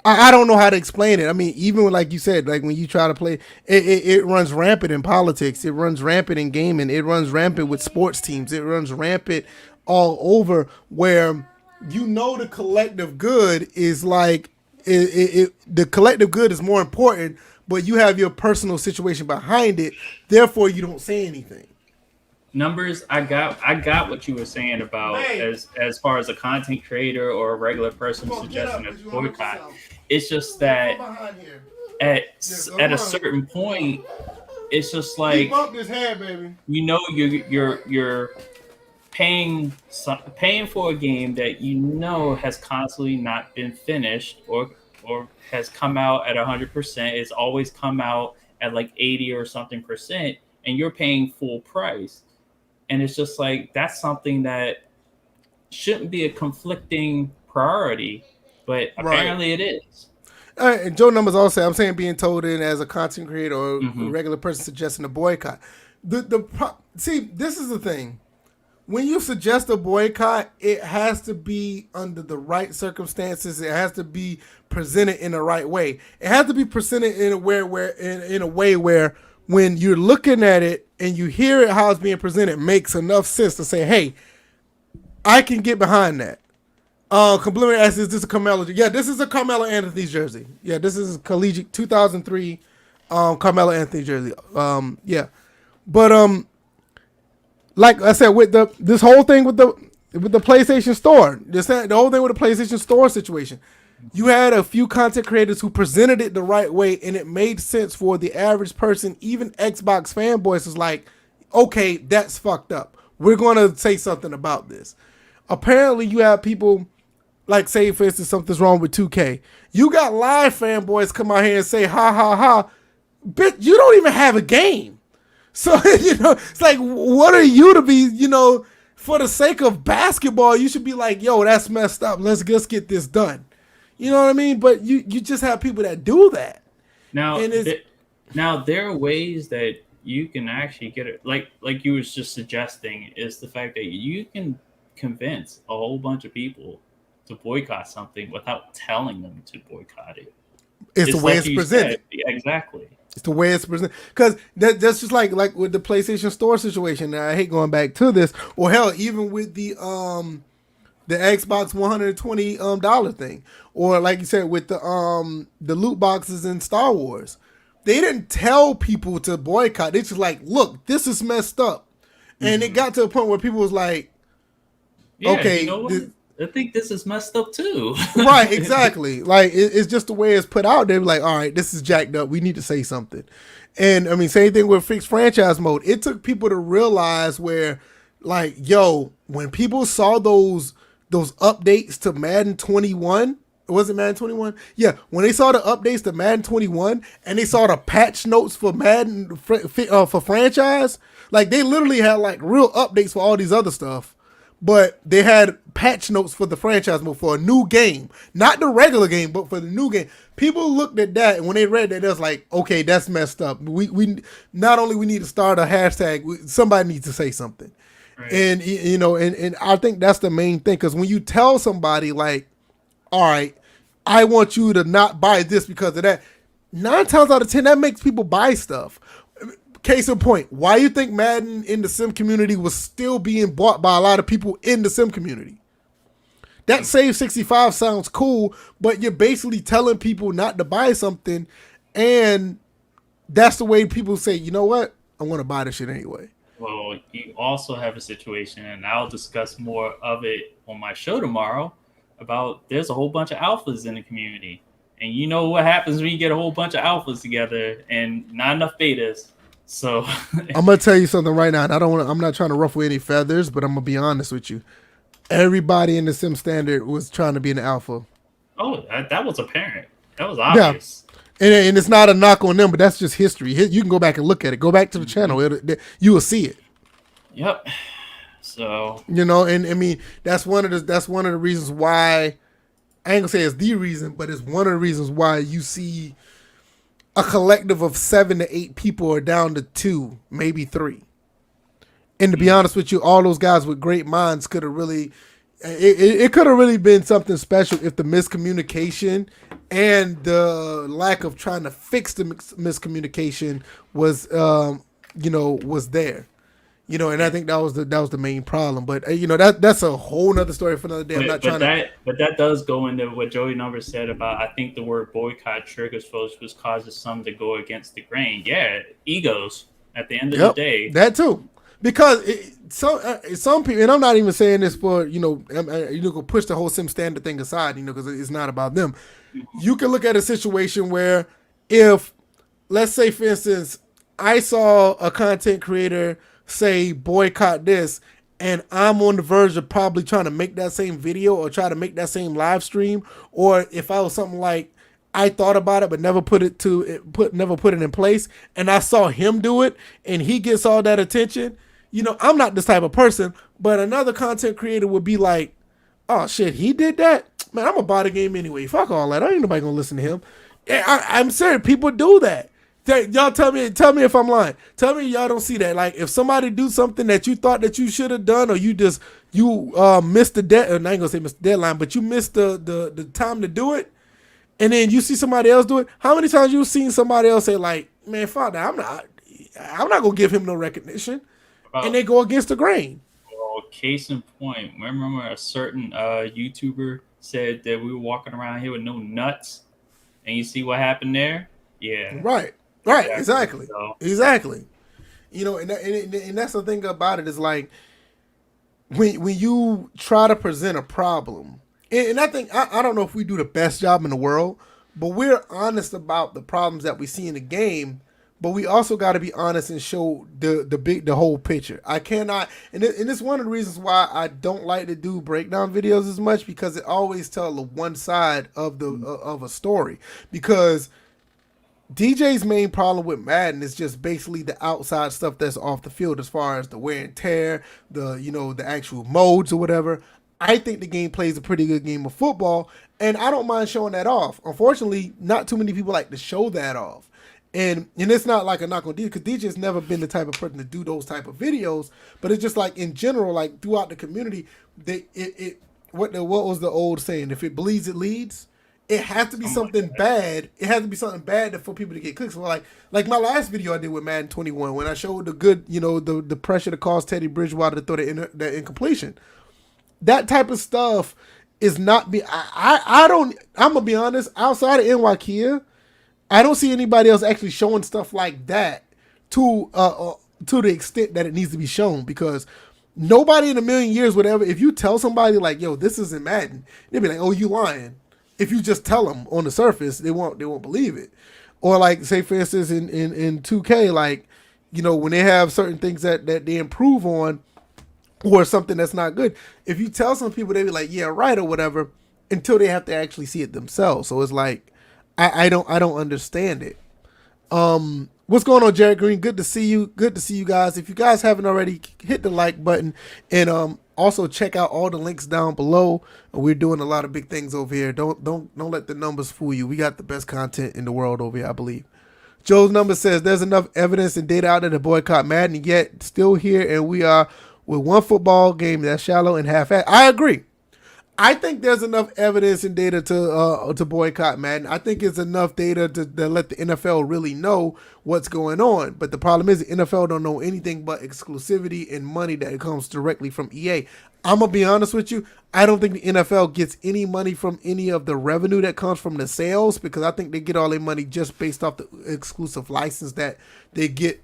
I don't know how to explain it. I mean, even like you said, like when you try to play, it runs rampant in politics. It runs rampant in gaming. It runs rampant with sports teams. It runs rampant all over, where the collective good is like, the collective good is more important, but you have your personal situation behind it. Therefore, you don't say anything. Numbers, I got what you were saying about as far as a content creator or a regular person suggesting a boycott. It's just that at a certain point, it's just like you're paying for a game that has constantly not been finished or has come out at 100%. It's always come out at like 80 or something percent, and you're paying full price. And it's just like, that's something that shouldn't be a conflicting priority, but apparently it is. And Joe Numbers also say, I'm saying being told in as a content creator or a regular person suggesting a boycott. See, this is the thing. When you suggest a boycott, it has to be under the right circumstances. It has to be presented in the right way. It has to be presented in a way where when you're looking at it and you hear it how it's being presented, makes enough sense to say, hey, I can get behind that. Complimentary asks, is this a Carmelo? Yeah, this is a Carmelo Anthony jersey. Yeah, this is a collegiate 2003 Carmelo Anthony jersey. Yeah. But like I said, with this whole thing with the PlayStation Store, the whole thing with the PlayStation Store situation, you had a few content creators who presented it the right way, and it made sense for the average person. Even Xbox fanboys was like, okay, that's fucked up. We're going to say something about this. Apparently, you have people like, say for instance, something's wrong with 2K. You got live fanboys come out here and say, "Ha ha ha, bitch! You don't even have a game." So it's like, what are you to be? For the sake of basketball, you should be like, "Yo, that's messed up. Let's just get this done." You know what I mean? But you just have people that do that. Now, And it's now there are ways that you can actually get it. Like you was just suggesting, is the fact that you can convince a whole bunch of people to boycott something without telling them to boycott it. it's the It's way like it's you presented. said, exactly. It's the way it's presented. Because that's just like with the PlayStation Store situation. And I hate going back to this, or hell, even with the Xbox $120 thing, or like you said with the loot boxes in Star Wars. They didn't tell people to boycott. They just like, look, this is messed up, and it got to a point where people was like, Yeah, okay, you know what? I think this is messed up too. right, exactly. Like it's just the way it's put out there. Like, all right, this is jacked up. We need to say something. And I mean, same thing with fixed franchise mode. It took people to realize where, like, yo, when people saw those updates to Madden 21. Was it Madden 21? Yeah, when they saw the updates to Madden 21 and they saw the patch notes for Madden for franchise, like they literally had like real updates for all these other stuff, but they had patch notes for the franchise mode for a new game, not the regular game, but for the new game. People looked at that and when they read that, they was like, okay, that's messed up. We not only we need to start a hashtag, somebody needs to say something. Right. And and I think that's the main thing, because when you tell somebody like, all right, I want you to not buy this because of that, 9 times out of 10 that makes people buy stuff. Case in point, why you think Madden in the sim community was still being bought by a lot of people in the sim community? That Save 65 sounds cool, but you're basically telling people not to buy something, and that's the way people say, you know what, I'm going to buy this shit anyway. Well, you also have a situation, and I'll discuss more of it on my show tomorrow, about there's a whole bunch of alphas in the community. And you know what happens when you get a whole bunch of alphas together and not enough betas. So I'm gonna tell you something right now. And I'm not trying to ruffle any feathers, but I'm gonna be honest with you. Everybody in the sim standard was trying to be an alpha. Oh, that was apparent. That was obvious. Yeah. And it's not a knock on them, but that's just history. You can go back and look at it. Go back to the channel. You will see it. Yep. So and I mean that's one of the reasons why, I ain't gonna say it's the reason, but it's one of the reasons why you see a collective of 7 to 8 people are down to 2, maybe 3. And to be honest with you, all those guys with great minds could have really, it could have really been something special if the miscommunication and the lack of trying to fix the miscommunication was, was there. And I think that was the main problem. But that's a whole nother story for another day. I'm not trying to. But that does go into what Joey Numbers said about, I think the word boycott triggers folks, which causes some to go against the grain. Yeah, egos at the end of the day. That too, because some people, and I'm not even saying this for go push the whole sim standard thing aside, because it's not about them. You can look at a situation where, if, let's say for instance, I saw a content creator say boycott this, and I'm on the verge of probably trying to make that same video or try to make that same live stream, or if I was something like, I thought about it but never put it in place, and I saw him do it and he gets all that attention, I'm not this type of person, but another content creator would be like, oh shit, he did that, man, I'm gonna buy the game anyway, fuck all that, ain't nobody gonna listen to him. I'm serious, people do that. Y'all tell me if I'm lying. Tell me y'all don't see that. Like, if somebody do something that you thought that you should have done, or you missed the deadline. I ain't gonna say missed the deadline, but you missed the time to do it, and then you see somebody else do it. How many times you seen somebody else say like, man, fuck that, I'm not gonna give him no recognition, and they go against the grain. Well, case in point, remember a certain YouTuber said that we were walking around here with no nuts, and you see what happened there? Yeah. Right, exactly. Exactly. And that's the thing about it, is like, when you try to present a problem, and I think, I don't know if we do the best job in the world, but we're honest about the problems that we see in the game, but we also got to be honest and show the whole picture. I cannot, and it's one of the reasons why I don't like to do breakdown videos as much, because it always tell the one side of the of a story. Because DJ's main problem with Madden is just basically the outside stuff that's off the field, as far as the wear and tear, the actual modes or whatever. I think the game plays a pretty good game of football, and I don't mind showing that off. Unfortunately, not too many people like to show that off. And it's not like a knock on DJ, because DJ's never been the type of person to do those type of videos. But it's just like in general, like throughout the community, what was the old saying? If it bleeds, it leads. It has to be something bad. It has to be something bad for people to get clicks. So like my last video I did with Madden 21, when I showed the good, the pressure to cause Teddy Bridgewater to throw the incompletion. That type of stuff is not be. I don't. I'm gonna be honest. Outside of NYKia, I don't see anybody else actually showing stuff like that to the extent that it needs to be shown, because nobody in a million years would ever. If you tell somebody like, "Yo, this isn't Madden," they'd be like, "Oh, you lying." If you just tell them on the surface, they won't believe it. Or like, say for instance in 2K, like, when they have certain things that they improve on, or something that's not good, if you tell some people, they be like, yeah, right, or whatever, until they have to actually see it themselves. So it's like, I don't understand it. What's going on, Jared Green? Good to see you. Good to see you guys. If you guys haven't already, hit the like button, and also check out all the links down below. We're doing a lot of big things over here. Don't let the numbers fool you. We got the best content in the world over here, I believe. Joe's number says there's enough evidence and data out there to boycott Madden, yet still here, and we are with one football game that's shallow and half-assed. I agree. I think there's enough evidence and data to boycott Madden. I think it's enough data to let the NFL really know what's going on. But the problem is the NFL don't know anything but exclusivity and money that comes directly from EA. I'm going to be honest with you. I don't think the NFL gets any money from any of the revenue that comes from the sales, because I think they get all their money just based off the exclusive license that they get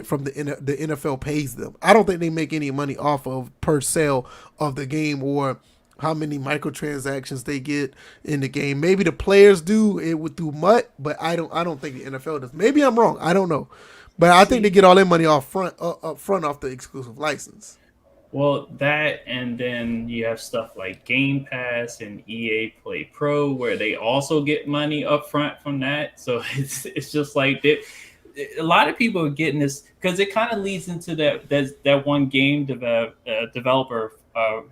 from the NFL pays them. I don't think they make any money off of per sale of the game, or how many microtransactions they get in the game. Maybe the players do it through MUT, but I don't think the NFL does. Maybe I'm wrong. I don't know. But I think they get all their money up front off the exclusive license. Well, that, and then you have stuff like Game Pass and EA Play Pro, where they also get money up front from that. So it's just like a lot of people are getting this, because it kind of leads into that one game developer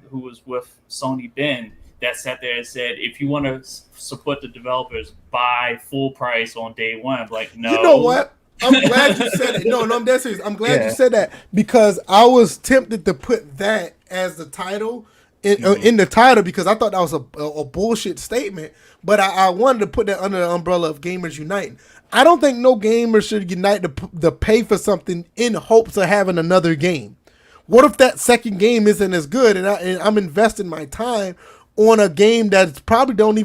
who was with Sony Ben, that sat there and said, if you want to support the developers, buy full price on day one. I'm like, no. You know what? I'm glad you said it. No, I'm dead serious. I'm glad you said that, because I was tempted to put that as the title in the title, because I thought that was a bullshit statement. But I wanted to put that under the umbrella of Gamers Uniting. I don't think no gamer should unite to pay for something in hopes of having another game. What if that second game isn't as good, and I'm investing my time on a game that's probably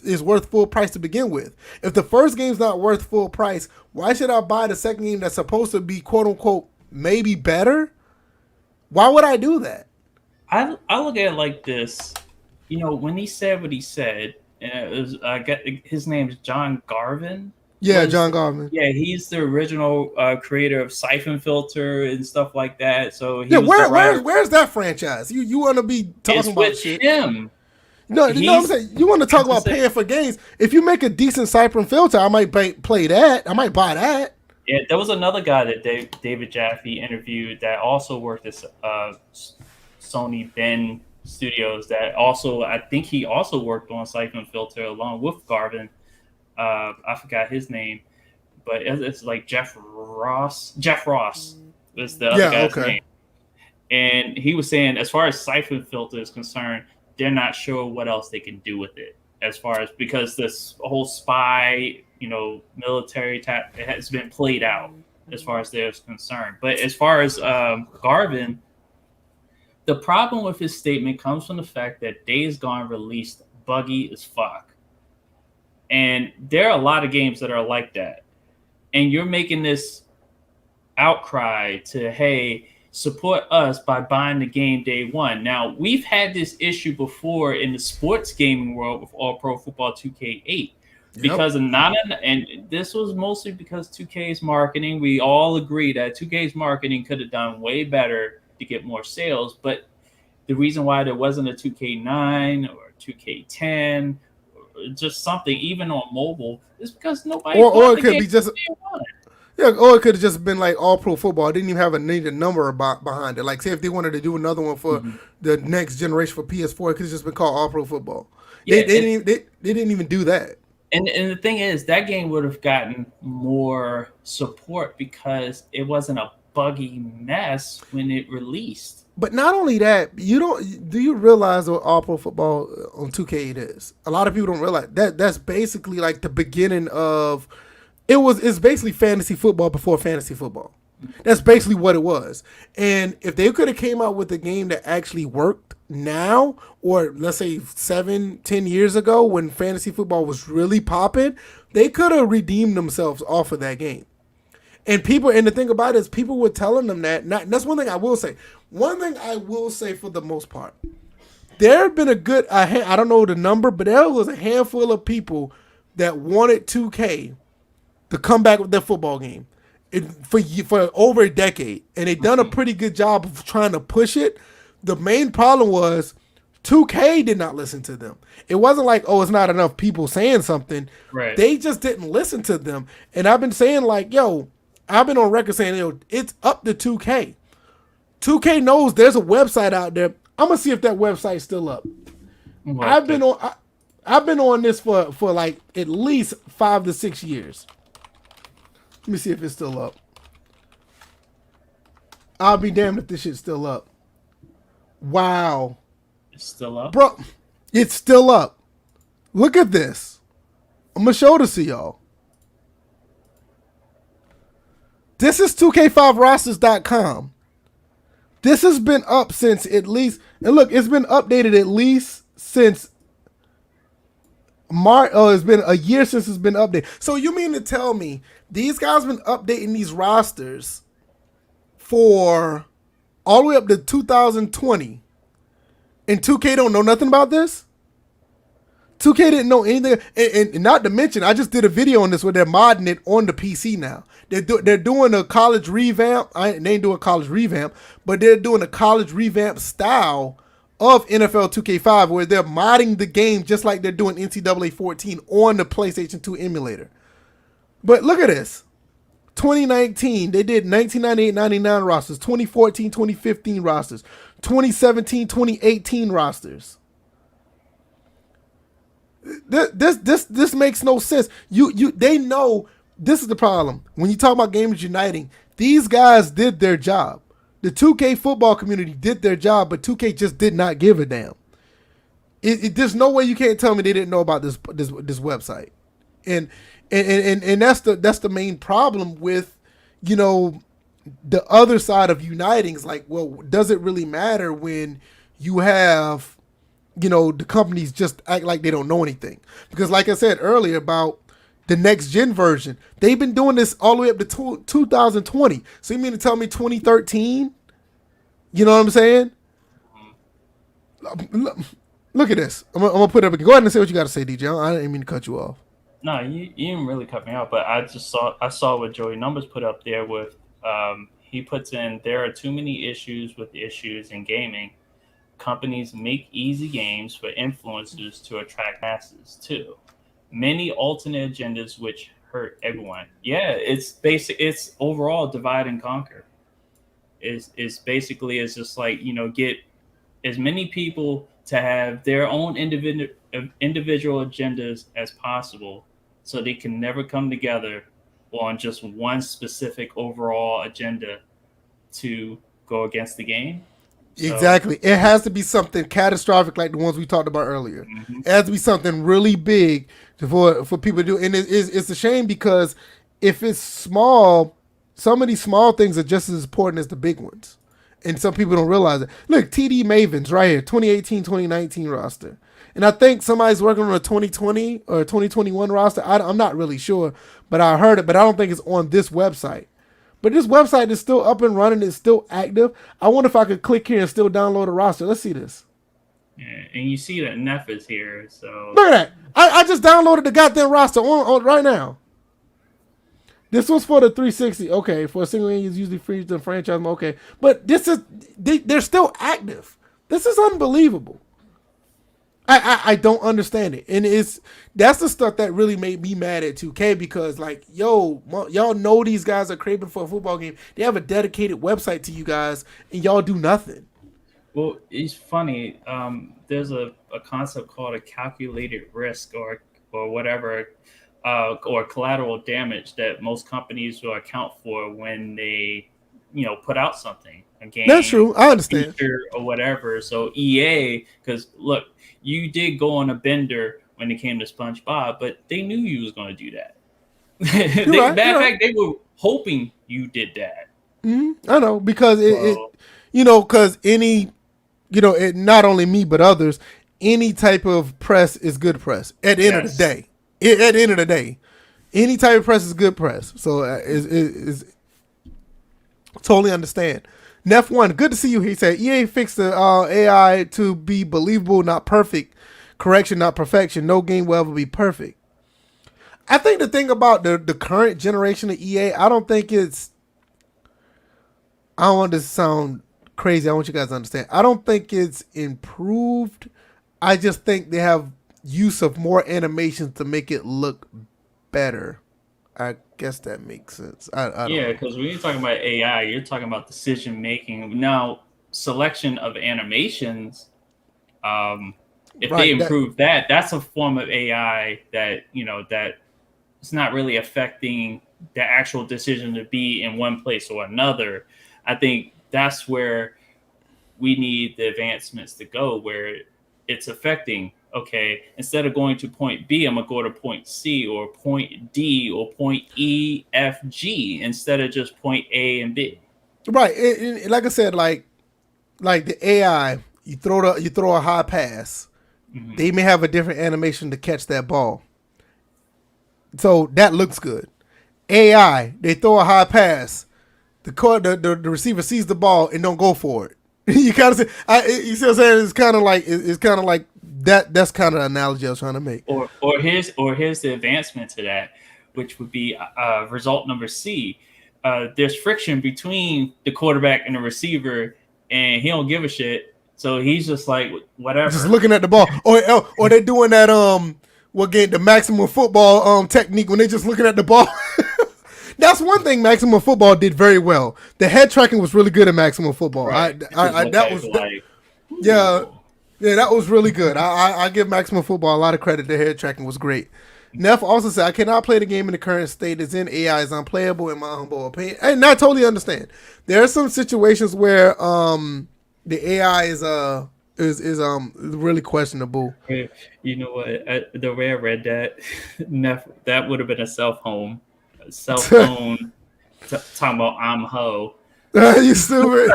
is worth full price to begin with? If the first game's not worth full price, why should I buy the second game that's supposed to be quote unquote maybe better? Why would I do that? I look at it like this. When he said what he said, his name is John Garvin. Yeah, John Garvin. Yeah, he's the original creator of Siphon Filter and stuff like that. So where's that franchise? You want to be talking about shit? Him. No, you know what I'm saying? You want to talk about paying for games? If you make a decent Siphon Filter, I might play that. I might buy that. Yeah, there was another guy that David Jaffe interviewed that also worked at Sony Ben Studios. That also, I think he also worked on Siphon Filter along with Garvin. I forgot his name, but it's like Jeff Ross. Jeff Ross is the other guy's name. And he was saying, as far as Siphon Filter is concerned, they're not sure what else they can do with it, because this whole spy, military tap, it has been played out as far as they're concerned. But as far as Garvin, the problem with his statement comes from the fact that Days Gone released buggy as fuck. And there are a lot of games that are like that. And you're making this outcry to, hey, support us by buying the game day one. Now, we've had this issue before in the sports gaming world with All Pro Football 2K8, Yep. because of not and this was mostly because 2K's marketing. We all agree that 2K's marketing could have done way better to get more sales, but the reason why there wasn't a 2K9 or 2K10 or just something even on mobile is because nobody Or bought it the could game be just day one. yeah, or it could have just been like all pro football. It didn't even have a needed number behind it. Like say if they wanted to do another one for Mhm. the next generation for PS4, it could have just been called all pro football. Yeah, They didn't even do that. and the thing is, that game would have gotten more support because it wasn't a buggy mess when it released. But not only that, do you realize what all pro football on 2K it is? A lot of people don't realize that that's basically like the beginning of it's basically fantasy football before fantasy football. That's basically what it was. And if they could have came out with a game that actually worked now, or let's say 7-10 years ago when fantasy football was really popping, they could have redeemed themselves off of that game. And the thing about it is people were telling them that. That's one thing I will say. One thing I will say for the most part, there had been I don't know the number, but there was a handful of people that wanted 2K to come back with their football game for over a decade, and they done a pretty good job of trying to push it. The main problem was 2K did not listen to them. It wasn't like, oh, it's not enough people saying something. Right. They just didn't listen to them. And I've been saying like, yo, I've been on record saying, yo, it's up to 2K. 2K knows there's a website out there. I'm gonna see if that website's still up. I've been on this for like at least 5 to 6 years. Let me see if it's still up. I'll be damned if this shit's still up. Wow. It's still up? Bro, it's still up. Look at this. I'm going to show this to y'all. This is 2K5rosters.com. This has been up since at least, and look, it's been updated at least since March. Oh, it's been a year since it's been updated. So you mean to tell me these guys been updating these rosters for all the way up to 2020, and 2K don't know nothing about this? 2K didn't know anything, and not to mention, I just did a video on this where they're modding it on the PC now. They're doing a college revamp. They ain't doing a college revamp, but they're doing a college revamp style of NFL 2K5 where they're modding the game just like they're doing NCAA 14 on the PlayStation 2 emulator. But look at this. 2019, they did 1998-99 rosters, 2014-2015 rosters, 2017-2018 rosters. This makes no sense. They know this is the problem. When you talk about Gamers Uniting, these guys did their job. The 2K football community did their job, but 2K just did not give a damn. There's no way you can't tell me they didn't know about this website, and that's the main problem with, you know, the other side of uniting. Is like, well, does it really matter when you have, you know, the companies just act like they don't know anything? Because like I said earlier about the next gen version, they've been doing this all the way up to 2020. So you mean to tell me 2013? You know what I'm saying? Look at this. I'm gonna put it up again. Go ahead and say what you got to say, DJ. I didn't mean to cut you off. No, you didn't really cut me off, but I saw what Joey Numbers put up there with he puts in, there are too many issues with issues in gaming. Companies make easy games for influencers to attract masses too. Many alternate agendas which hurt everyone. Yeah, it's overall divide and conquer. It's basically, it's just like, you know, get as many people to have their own individual agendas as possible, so they can never come together on just one specific overall agenda to go against the game. So, exactly. It has to be something catastrophic like the ones we talked about earlier. Mm-hmm. It has to be something really big for people to do. And it's a shame because if it's small, some of these small things are just as important as the big ones. And some people don't realize it. Look, TD Mavens right here, 2018-2019 roster. And I think somebody's working on a 2020 or 2021 roster. I'm not really sure, but I heard it. But I don't think it's on this website. But this website is still up and running. It's still active. I wonder if I could click here and still download a roster. Let's see this. Yeah, and you see that Neff is here, so Look at that. I just downloaded the goddamn roster on right now. This was for the 360. Okay, for a single game, it's usually free to franchise. Okay, but this is they're still active. This is unbelievable. I don't understand it, and that's the stuff that really made me mad at 2K because like y'all know these guys are craving for a football game. They have a dedicated website to you guys, and y'all do nothing. well, it's funny. There's a concept called a calculated risk or whatever, or collateral damage that most companies will account for when they, put out something, a That's game, true. I understand. feature, or whatever. So EA, because look, you did go on a bender when it came to SpongeBob, but they knew you was going to do that. You're right. Matter You're of right. fact, they were hoping you did that. I know because So because not only me but others, any type of press is good press. At the end of the yes, day, at the end of the day, any type of press is good press. So is totally understand. Nef1, good to see you. He said EA fixed the AI to be believable, not perfect. Correction, not perfection. No game will ever be perfect. I think the thing about the current generation of EA, I don't think it's. I don't want this to sound crazy. I want you guys to understand. I don't think it's improved. I just think they have use of more animations to make it look better. I guess that makes sense. I don't yeah, know. because when you're talking about AI, you're talking about decision making. Now, selection of animations. Um, if they Right. That improve that, that's a form of AI that that it's not really affecting the actual decision to be in one place or another. I think that's where we need the advancements to go, where it's affecting. Okay, instead of going to point B, I'm gonna go to point C or point D or point E, F, G instead of just point A and B. right. Like I said, like the AI, you throw a high pass. Hmm. They may have a different animation to catch that ball. So that looks good. AI, they throw a high pass. The receiver sees the ball and don't go for it. You kind of you see what I'm saying? It's kind of like that. That's kind of the analogy I was trying to make. Or here's the advancement to that, which would be result number C. There's friction between the quarterback and the receiver, and he don't give a shit. So he's just like Just whatever. looking at the ball, or they doing that what game, the maximum football technique when they just looking at the ball. That's one thing Maximum Football did very well. The head tracking was really good at Maximum Football. Right. You just look That at it was like, yeah, ooh. yeah, that was really good. I give Maximum Football a lot of credit. The head tracking was great. Neff also said, I cannot play the game in the current state it's in. AI is unplayable in my humble opinion. And I totally understand. There are some situations where the AI is really questionable. You know what? The way I read that, that would have been a self own, talking about I'm ho. You stupid.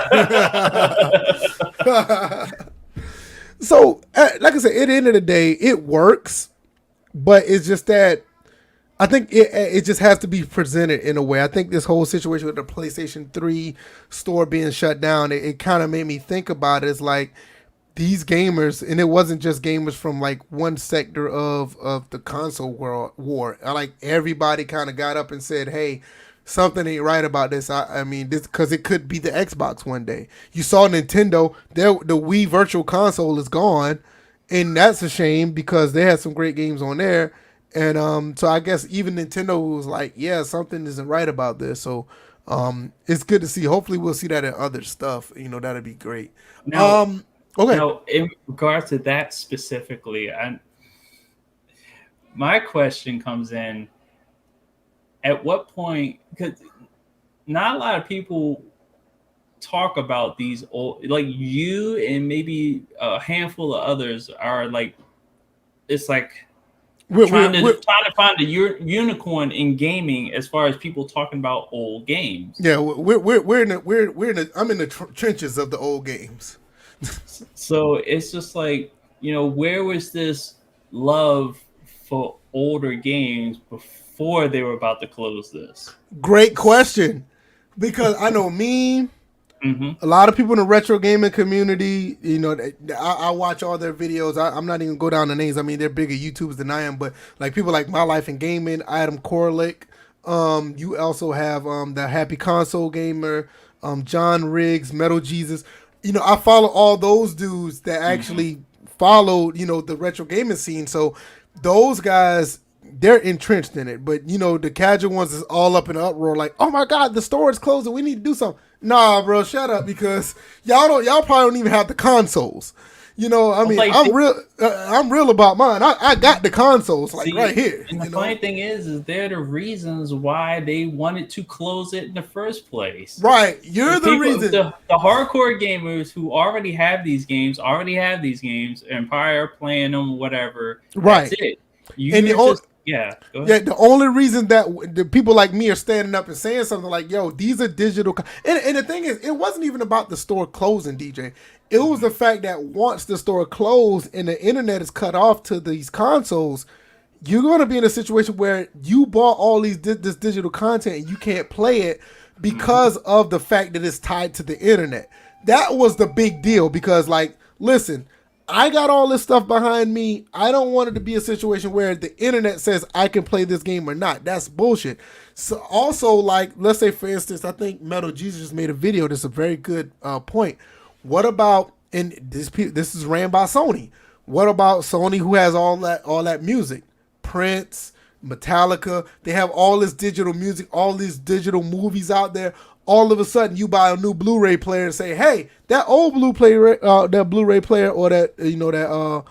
So, like I said, at the end of the day, it works, but it's just that I think it just has to be presented in a way. I think this whole situation with the PlayStation 3 store being shut down, it kind of made me think about it. It's like these gamers, and it wasn't just gamers from like one sector of the console world war. Like everybody kind of got up and said, "Hey, something ain't right about this." I mean, this because it could be the Xbox one day. You saw Nintendo, the Wii Virtual Console is gone, and that's a shame because they had some great games on there. And so I guess even Nintendo was like, "Yeah, something isn't right about this." So it's good to see. Hopefully, we'll see that in other stuff. That'd be great. Now, Um, okay. now, in regards to that specifically, my question comes in: at what point? Because not a lot of people talk about these old, like you and maybe a handful of others are like, it's like We're, we're, trying to we're trying to find the unicorn in gaming as far as people talking about old games. yeah, we're in the we're in the I'm in the trenches of the old games. So it's just like, where was this love for older games before they were about to close this? Great question, because I know me. Mm-hmm. A lot of people in the retro gaming community, I watch all their videos. I'm not even go down the names. I mean, they're bigger YouTubers than I am, but like people like My Life in Gaming, Adam Korlick. You also have the Happy Console Gamer, John Riggs, Metal Jesus. I follow all those dudes that Mm-hmm. actually followed, the retro gaming scene. So those guys, they're entrenched in it. But the casual ones is all up in an uproar, like, oh my god, the store is closing. We need to do something. Nah, bro, shut up because y'all probably don't even have the consoles. I Well, mean, like, I'm real about mine. I got the consoles like right see, here. and the funny thing is they're the reasons why they wanted to close it in the first place. Right, The you're the people, reason. the hardcore gamers who already have these games, and probably are playing them, whatever. That's Right, it. and You're just, yeah. Go ahead. yeah, the only reason that the people like me are standing up and saying something like, "Yo, these are digital," and the thing is, it wasn't even about the store closing, DJ. It was the fact that once the store closed and the internet is cut off to these consoles, you're going to be in a situation where you bought all this digital content and you can't play it Mm-hmm. because of the fact that it's tied to the internet. That was the big deal because, like, listen, I got all this stuff behind me. I don't want it to be a situation where the internet says I can play this game or not. That's bullshit. So also, like, let's say for instance, I think Metal Jesus just made a video. That's a very good point. What about, and this is ran by Sony. What about Sony, who has all that music? Prince, Metallica. They have all this digital music, all these digital movies out there. All of a sudden, you buy a new Blu-ray player and say, "Hey, that old that Blu-ray player, or that that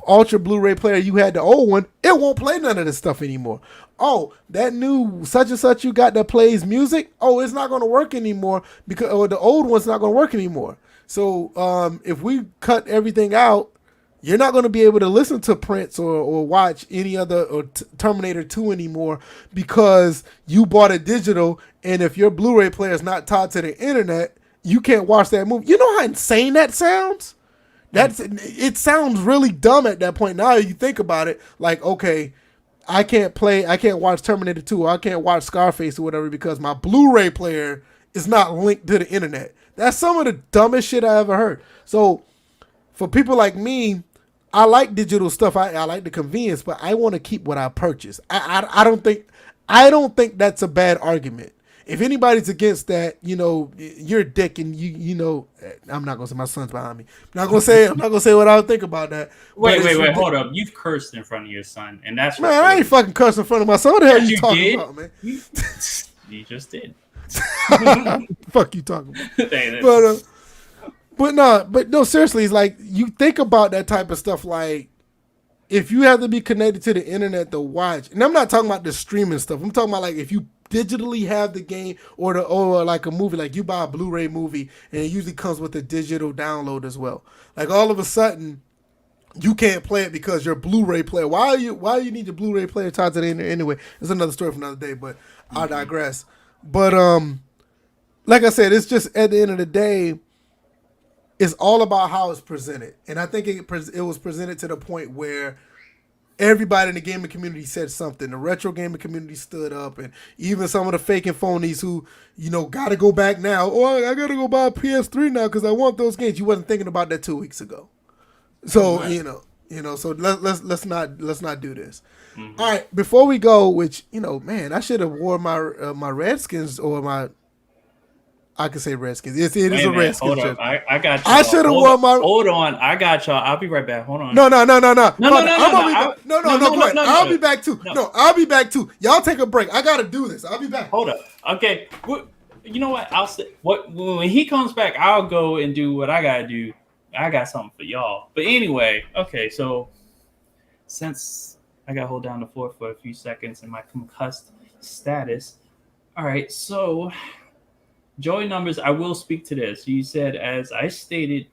Ultra Blu-ray player you had, the old one, it won't play none of this stuff anymore. Oh, that new such and such you got that plays music, oh, it's not going to work anymore because or the old one's not going to work anymore. So if we cut everything out, you're not going to be able to listen to Prince or watch any other or Terminator 2 anymore because you bought a digital, and if your Blu-ray player is not tied to the internet, you can't watch that movie. You know how insane that sounds? It sounds really dumb at that point. Now you think about it, like, okay, I can't watch Terminator 2 or I can't watch Scarface or whatever because my Blu-ray player is not linked to the internet. That's some of the dumbest shit I ever heard. So for people like me, I like digital stuff. I like the convenience, but I want to keep what I purchase. I don't think that's a bad argument. If anybody's against that, you're a dick, and I'm not gonna say my son's behind me. I'm not gonna say what I would think about that. But Wait, hold up. You've cursed in front of your son, and that's man, I ain't recorded. fucking cussing in front of my son. What the hell Yes, you you talking did. about, man? You, you just did. Fuck you talking about? Hey, But no, seriously, it's like you think about that type of stuff. Like if you have to be connected to the internet to watch, and I'm not talking about the streaming stuff. I'm talking about like if you digitally have the game or like a movie, like you buy a Blu-ray movie and it usually comes with a digital download as well. Like all of a sudden you can't play it because your Blu-ray player. Why you need your Blu-ray player tied to the internet anyway? It's another story for another day, but I mm-hmm. digress. But like I said, it's just at the end of the day, it's all about how it's presented, and I think it was presented to the point where everybody in the gaming community said something. The retro gaming community stood up, and even some of the fake and phonies who, got to go back now. Oh, I got to go buy a PS3 now because I want those games. You wasn't thinking about that 2 weeks ago. Pretty So much. So let's not do this. Mm-hmm. All right, before we go, which man, I should have wore my Redskins or my. I can say Redskins. It is Wait a a minute. Redskins Hold up. shirt. I got I y'all. should have worn my. Hold on. I got y'all. I'll be right back. Hold on. No, no, no, no, no. No, Fuck no, it. no, I'm no, gonna no. be back. No, no, No, no, no, go no, ahead. no, I'll no. be back too. No. No, I'll be back too. Y'all take a break. I gotta do this. I'll be back. Hold up. Okay. You know what? I'll say when he comes back, I'll go and do what I gotta do. I got something for y'all. But anyway, okay. So since I got to hold down the fort for a few seconds in my concussed status, all right. So Joey numbers, I will speak to this. You said, as I stated,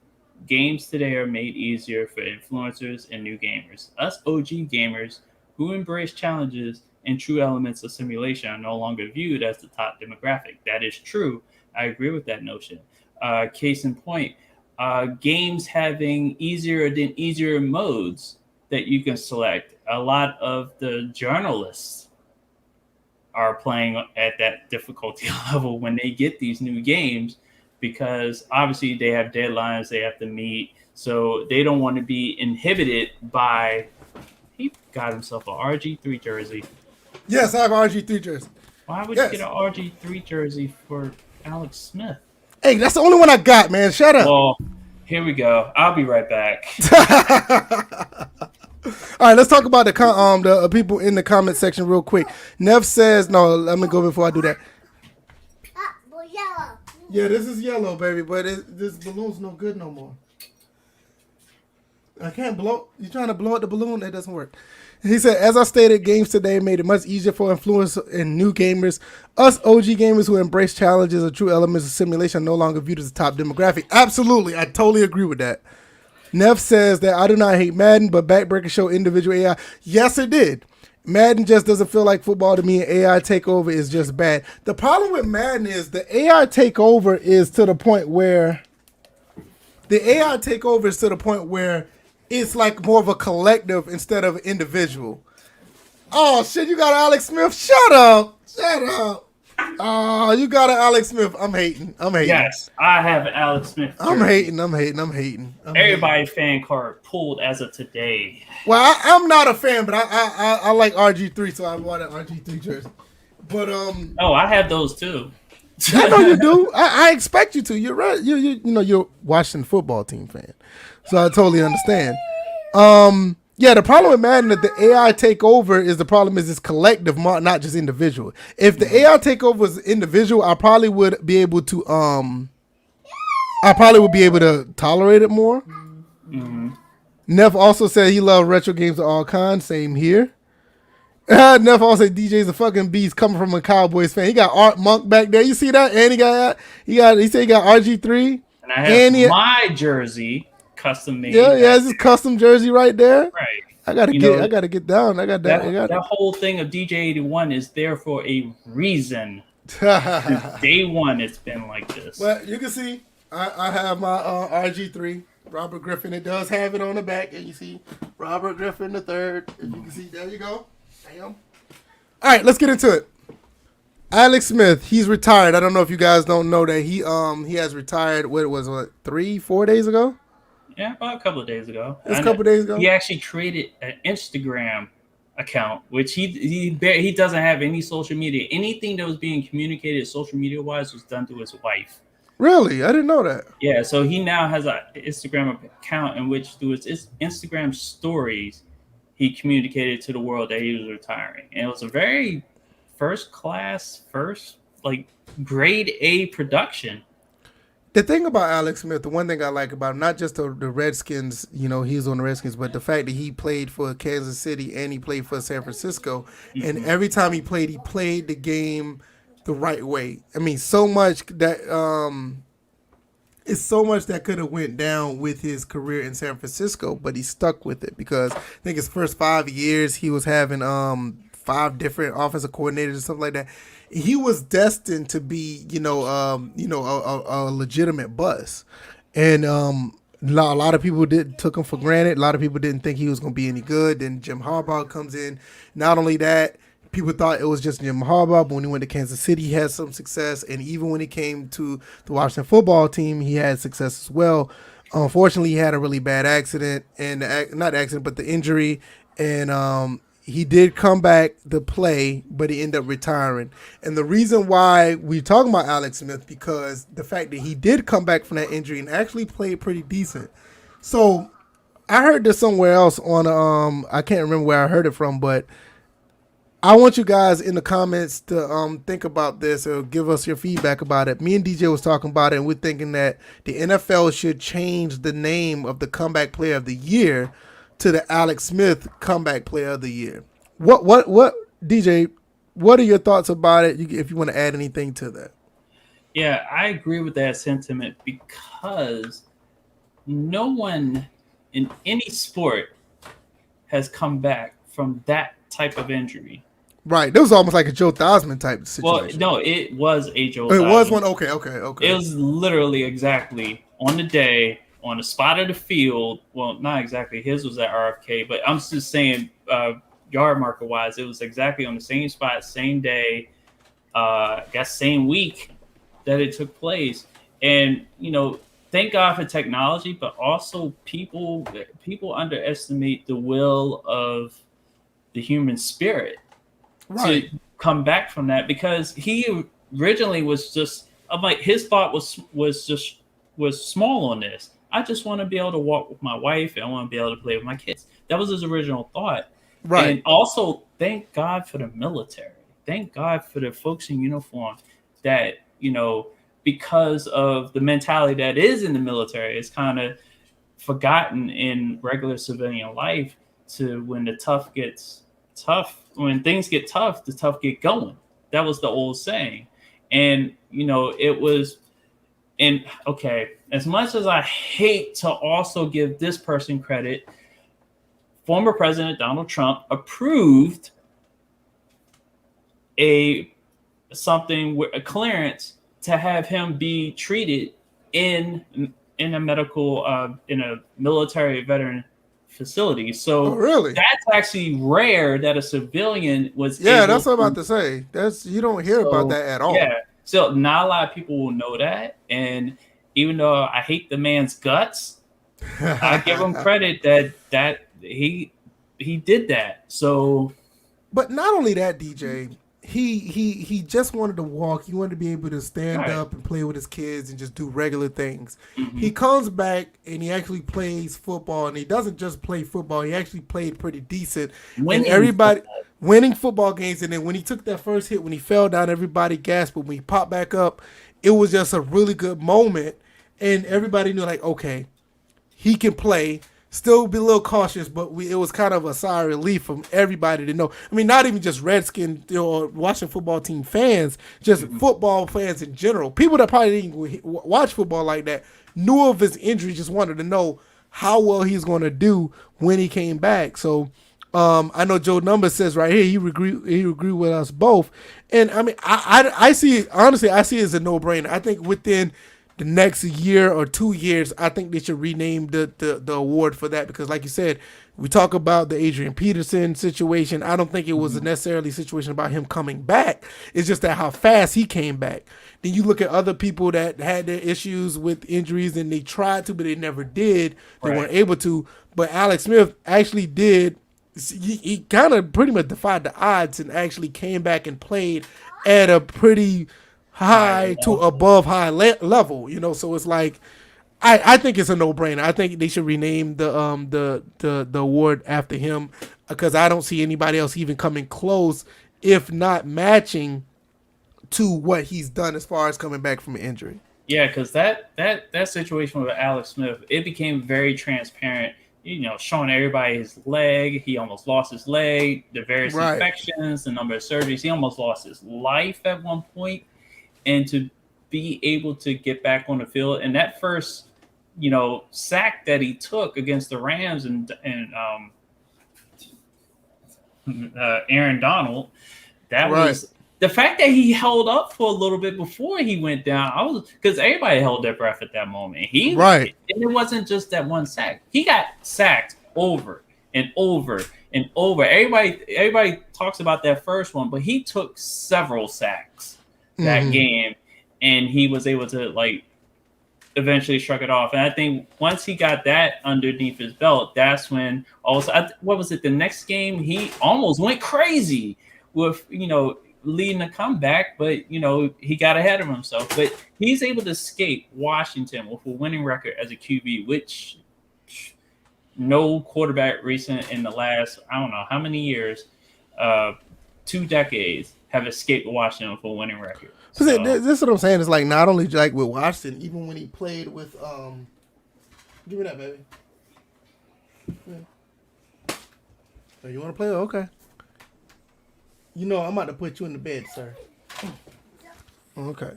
games today are made easier for influencers and new gamers. Us OG gamers who embrace challenges and true elements of simulation are no longer viewed as the top demographic. That is true. I agree with that notion. Case in point, games having easier than easier modes that you can select. A lot of the journalists are playing at that difficulty level when they get these new games because obviously they have deadlines they have to meet, so they don't want to be inhibited by. He got himself a RG3 jersey. Yes, I have RG3 jersey. Why would you Yes. get an RG3 jersey for Alex Smith? Hey, that's the only one I got, man. Shut up. Well, here we go. I'll be right back. All right, let's talk about the people in the comment section real quick. Nev says, no, let me go before I do that. Yellow. Yeah, this is yellow, baby, but this balloon's no good no more. I can't blow. You trying to blow up the balloon? That doesn't work. He said, as I stated, games today made it much easier for influencers and new gamers. Us OG gamers who embrace challenges or true elements of simulation are no longer viewed as a top demographic. Absolutely. I totally agree with that. Neff says that I do not hate Madden, but Backbreaker showed individual AI. Yes, it did. Madden just doesn't feel like football to me, and AI takeover is just bad. The problem with Madden is the AI takeover is to the point where it's like more of a collective instead of individual. Oh shit, you got Alex Smith? Shut up. Oh, you got an Alex Smith. I'm hating. Yes, I have an Alex Smith jersey. I'm hating. Everybody fan card pulled as of today. Well, I'm not a fan, but I like RG3, so I bought an RG3 jersey. But Oh, I have those too. I know you do. I expect you to. You're right. You're a Washington football team fan, so I totally understand. Yeah, the problem with Madden that the AI takeover is it's collective, not just individual. If the AI takeover was individual, I probably would be able to tolerate it more. Mm-hmm. Neff also said he loved retro games of all kinds. Same here. Neff also said DJ's a fucking beast coming from a Cowboys fan. He got Art Monk back there. You see that? And he said he got RG3. And I have my jersey custom made. Yeah, it's his custom jersey right there. Right. I gotta get down. I got that. That whole thing of DJ81 is there for a reason. Since day one, it's been like this. Well, you can see I have my RG3. Robert Griffin. It does have it on the back, and you see Robert Griffin the third. As you can see, there you go. Damn. All right, let's get into it. Alex Smith, he's retired. I don't know if you guys don't know that he has retired. What 3-4 days ago? Yeah, about a couple of days ago. He actually created an Instagram account, which he doesn't have any social media. Anything that was being communicated social media wise was done through his wife. Really? I didn't know that. Yeah, so he now has an Instagram account in which through his Instagram stories, he communicated to the world that he was retiring. And it was a very first grade A production. The thing about Alex Smith, the one thing I like about him, not just the Redskins, he's on the Redskins, but the fact that he played for Kansas City and he played for San Francisco. Mm-hmm. And every time he played the game the right way. I mean, so much that it's so much that could have went down with his career in San Francisco, but he stuck with it because I think his first 5 years he was having 5 different offensive coordinators and stuff like that. He was destined to be, a legitimate bust, and a lot of people took him for granted. A lot of people didn't think he was going to be any good. Then Jim Harbaugh comes in. Not only that, people thought it was just Jim Harbaugh, but when he went to Kansas City, he had some success, and even when he came to the Washington football team, he had success as well. Unfortunately, he had a really bad accident, and the injury, and he did come back to play, but he ended up retiring. And the reason why we're talking about Alex Smith, because the fact that he did come back from that injury and actually played pretty decent. So I heard this somewhere else on, I can't remember where I heard it from, but I want you guys in the comments to think about this or give us your feedback about it. Me and DJ was talking about it, and we're thinking that the NFL should change the name of the Comeback Player of the Year to the Alex Smith Comeback Player of the Year. What, DJ, what are your thoughts about it, if you want to add anything to that? Yeah, I agree with that sentiment because no one in any sport has come back from that type of injury. Right. That was almost like a Joe Theismann type situation. Well, no, it was a Joe Theismann. It was one? Okay. It was literally exactly on the day, on the spot of the field. Well, not exactly. His was at RFK, but I'm just saying yard marker wise, it was exactly on the same spot, same day, same week that it took place. And thank God for technology, but also people underestimate the will of the human spirit to Right. come back from that, because he originally was just, I'm like, his thought was small on this. I just want to be able to walk with my wife, and I want to be able to play with my kids. That was his original thought. Right. And also, thank God for the military. Thank God for the folks in uniform that, because of the mentality that is in the military, it's kind of forgotten in regular civilian life, to when the tough gets tough, when things get tough, the tough get going. That was the old saying. And, it was, and okay, as much as I hate to also give this person credit, former President Donald Trump approved a something with a clearance to have him be treated in a medical in a military veteran facility. Oh, So really? that's actually rare that a civilian was Yeah, able that's what I'm about to. to say. That's you don't hear about So that at yeah, all. so not a lot of people will know that. And even though I hate the man's guts, I give him credit that he did that. So But not only that, DJ, he just wanted to walk. He wanted to be able to stand right. up and play with his kids and just do regular things. He Hmm. comes back and he actually plays football, and he doesn't just play football. He actually played pretty decent, and Winning everybody football. winning football games. And then when he took that first hit, when he fell down, everybody gasped. But when he popped back up, it was just a really good moment, and everybody knew like, okay, he can play. Still be a little cautious, but it was kind of a sigh of relief from everybody to know. I mean, not even just Redskin or Washington football team fans, just Mhm. football fans in general. People that probably didn't watch football like that knew of his injury, just wanted to know how well he's going to do when he came back. So I know Joe Number says right here he agree with us both, and I mean I see it, honestly, I see it as a no brainer. I think within the next year or 2 years, I think they should rename the award for that, because, like you said, we talk about the Adrian Peterson situation. I don't think it was a Mhm. necessarily situation about him coming back. It's just that how fast he came back. Then you look at other people that had their issues with injuries and they tried to, but they never did. They Right. weren't able to. But Alex Smith actually did. He kind of pretty much defied the odds and actually came back and played at a pretty High high to level. above high level, so it's like I think it's a no brainer. I think they should rename the award after him, because I don't see anybody else even coming close, if not matching, to what he's done as far as coming back from an injury. Yeah, because that situation with Alex Smith, it became very transparent. Showing everybody his leg. He almost lost his leg. The various Right. infections, the number of surgeries. He almost lost his life at one point. And to be able to get back on the field, and that first, sack that he took against the Rams and Aaron Donald, that Right. was the fact that he held up for a little bit before he went down. I was, because everybody held their breath at that moment. Right. And it wasn't just that one sack. He got sacked over and over and over. Everybody talks about that first one, but he took several sacks that Mm-hmm. game, and he was able to eventually shrug it off. And I think once he got that underneath his belt, that's when also, what was it? The next game, he almost went crazy with leading a comeback, but he got ahead of himself. But he's able to escape Washington with a winning record as a QB, which no quarterback recent in the last, I don't know how many years, uh, 2 decades, have escaped Washington with a winning record. So So this is what I'm saying. It's like not only like with Washington, even when he played with give me that, baby. Oh, you want to play? Okay. I'm about to put you in the bed, sir. Okay.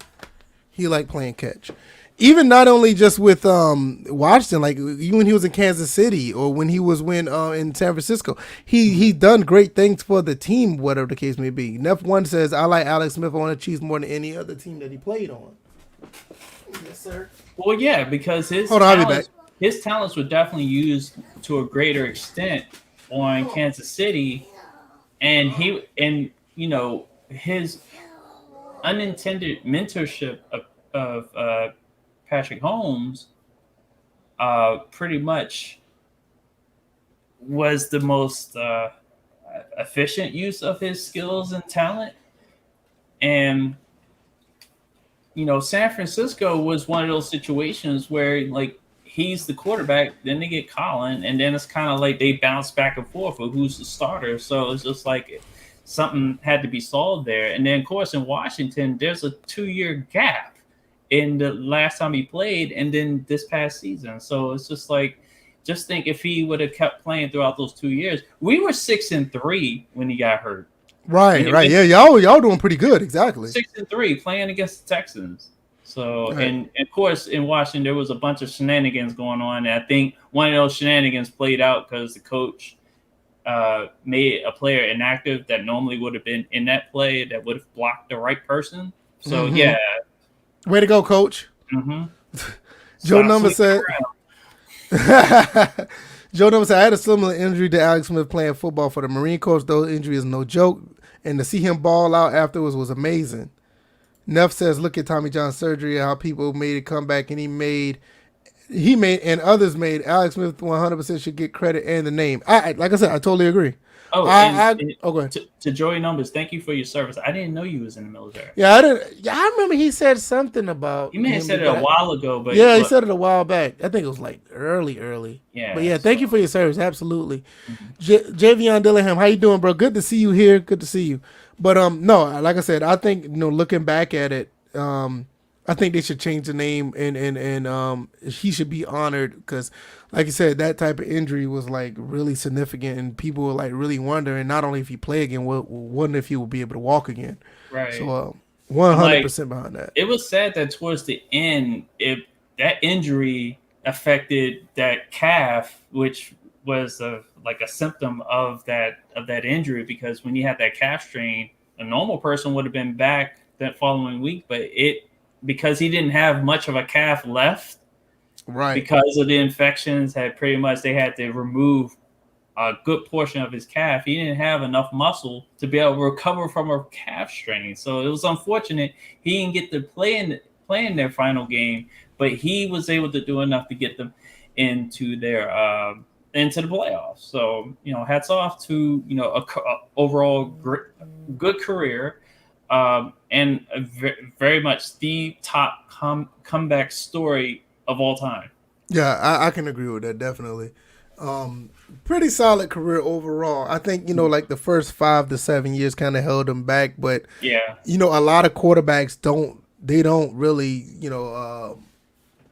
He liked playing catch. Even not only just with Washington, like even when he was in Kansas City or when he was in San Francisco, he done great things for the team, whatever the case may be. Neff One says, I like Alex Smith on the Chiefs more than any other team that he played on. Yes, sir. well, yeah, because his Hold on, I'll be back. talents were definitely used to a greater extent on Kansas City, and his unintended mentorship of Patrick Holmes pretty much was the most efficient use of his skills and talent. And, San Francisco was one of those situations where, like, he's the quarterback, then they get Colin, and then it's kind of like they bounce back and forth of who's the starter. So it's just like something had to be solved there. And then, of course, in Washington, there's a 2-year gap in the last time he played and then this past season. So it's just like, just think if he would have kept playing throughout those 2 years. We were 6-3 when he got hurt. Right. Yeah, y'all doing pretty good. Exactly. 6-3 playing against the Texans. So, Right. and of course, in Washington, there was a bunch of shenanigans going on. And I think one of those shenanigans played out because the coach made a player inactive that normally would have been in that play that would have blocked the right person. So, yeah. Way to go, Coach. Mm-hmm. Joe Number said. Joe Number said, I had a similar injury to Alex Smith playing football for the Marine Corps. Though injury is no joke, and to see him ball out afterwards was amazing. Neff says, look at Tommy John's surgery, how people made a comeback, and he made, and others made. Alex Smith 100% should get credit and the name. Like I said, I totally agree. Oh, go ahead. To Joey Numbers, thank you for your service. I didn't know you was in the military. Yeah, I didn't. Yeah, I remember he said something about. You may have said it a while ago, but yeah, he said it a while back. I think it was like early. Yeah. But yeah, thank you for your service. Absolutely. Javion Dillingham, how you doing, bro? Good to see you here. Good to see you. But no, like I said, I think looking back at it, I think they should change the name and he should be honored because, like you said, that type of injury was like really significant and people were like really wondering not only if he play again, wondering if he would be able to walk again. Right. So 100% behind that. It was sad that towards the end, that injury affected that calf, which was a symptom of that injury, because when you had that calf strain, a normal person would have been back that following week, but because he didn't have much of a calf left, right? Because of the infections, they had to remove a good portion of his calf. He didn't have enough muscle to be able to recover from a calf strain. So it was unfortunate he didn't get to play in their final game, but he was able to do enough to get them into their into the playoffs. So hats off to a overall good career. And very much the top comeback story of all time. Yeah, I can agree with that, definitely. Pretty solid career overall. I think, like the first 5 to 7 years kind of held him back, but yeah, a lot of quarterbacks don't really,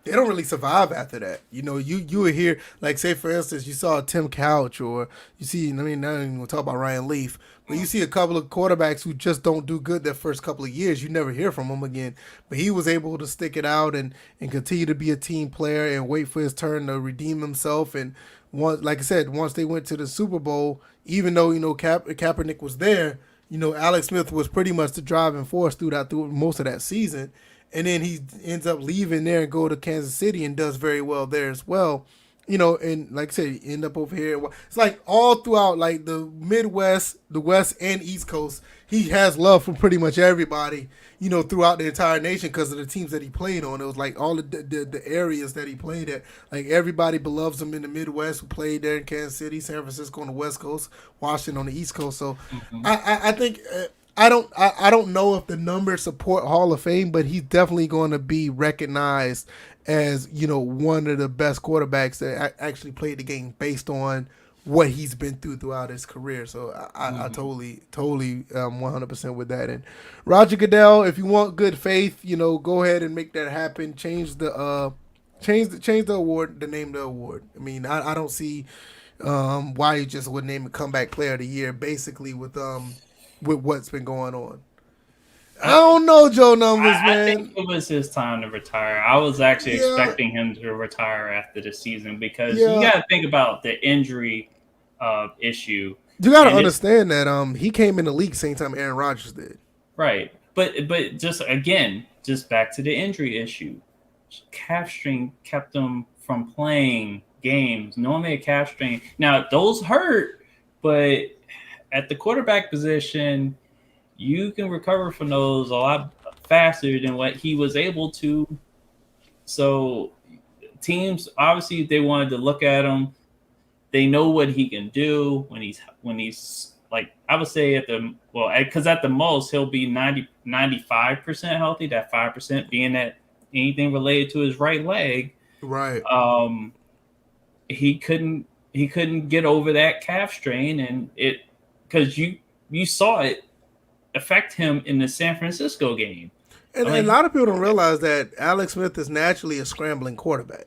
they don't really survive after that. You would hear, like, say, for instance, you saw Tim Couch, or you see, not even going to talk about Ryan Leaf, but you see a couple of quarterbacks who just don't do good their first couple of years. You never hear from them again. But he was able to stick it out and continue to be a team player and wait for his turn to redeem himself. And like I said, once they went to the Super Bowl, even though, Kaepernick was there, Alex Smith was pretty much the driving force through most of that season. And then he ends up leaving there and go to Kansas City and does very well there as well. And like I said, you end up over here. It's like all throughout, like the Midwest, the West, and East Coast, he has love from pretty much everybody, throughout the entire nation because of the teams that he played on. It was like all the areas that he played at. Like everybody beloves him in the Midwest who played there in Kansas City, San Francisco on the West Coast, Washington on the East Coast. So I think... I don't know if the numbers support Hall of Fame, but he's definitely going to be recognized as one of the best quarterbacks that actually played the game based on what he's been throughout his career. So I totally 100% with that. And Roger Goodell, if you want good faith, go ahead and make that happen. Change the award, the name of the award. I mean, I don't see why you just would name a comeback player of the year, basically with what's been going on. I don't know, Joe Numbers, man. I think it was his time to retire. I was actually expecting him to retire after the season because you got to think about the injury issue. You got to understand that he came in the league same time Aaron Rodgers did. Right. But just back to the injury issue. Calf strain kept him from playing games. Normally a calf strain. Now, those hurt, but at the quarterback position, you can recover from those a lot faster than what he was able to So teams obviously they wanted to look at him. They know what he can do when he's like I would say because at the most he'll be 95% healthy. That 5% being that anything related to his right leg. Right. He couldn't get over that calf strain, and it because you saw it affect him in the San Francisco game. And a lot of people don't realize that Alex Smith is naturally a scrambling quarterback.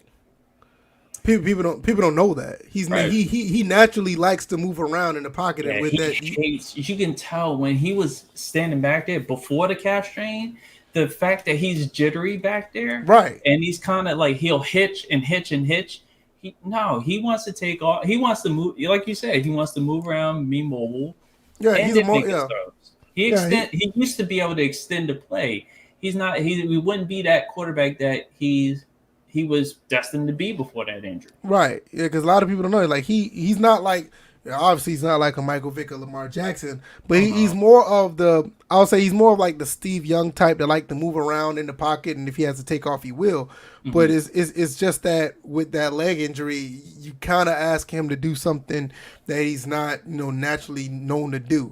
People don't know that he naturally likes to move around in the pocket, and with that, you can tell when he was standing back there before the calf strain, the fact that he's jittery back there, right? And he's kind of like he'll hitch and hitch and hitch. He wants to take off. He wants to move, like you said. He wants to move around, be mobile. Yeah, he's He used to be able to extend the play. He's not. We wouldn't be that quarterback that he was destined to be before that injury. Right. Yeah, because a lot of people don't know. Like he's not like obviously he's not like a Michael Vick or Lamar Jackson, but he's more of the. I'll say he's more of like the Steve Young type that like to move around in the pocket, and if he has to take off, he will. Mm-hmm. But it's just that with that leg injury, you kind of ask him to do something that he's not naturally known to do.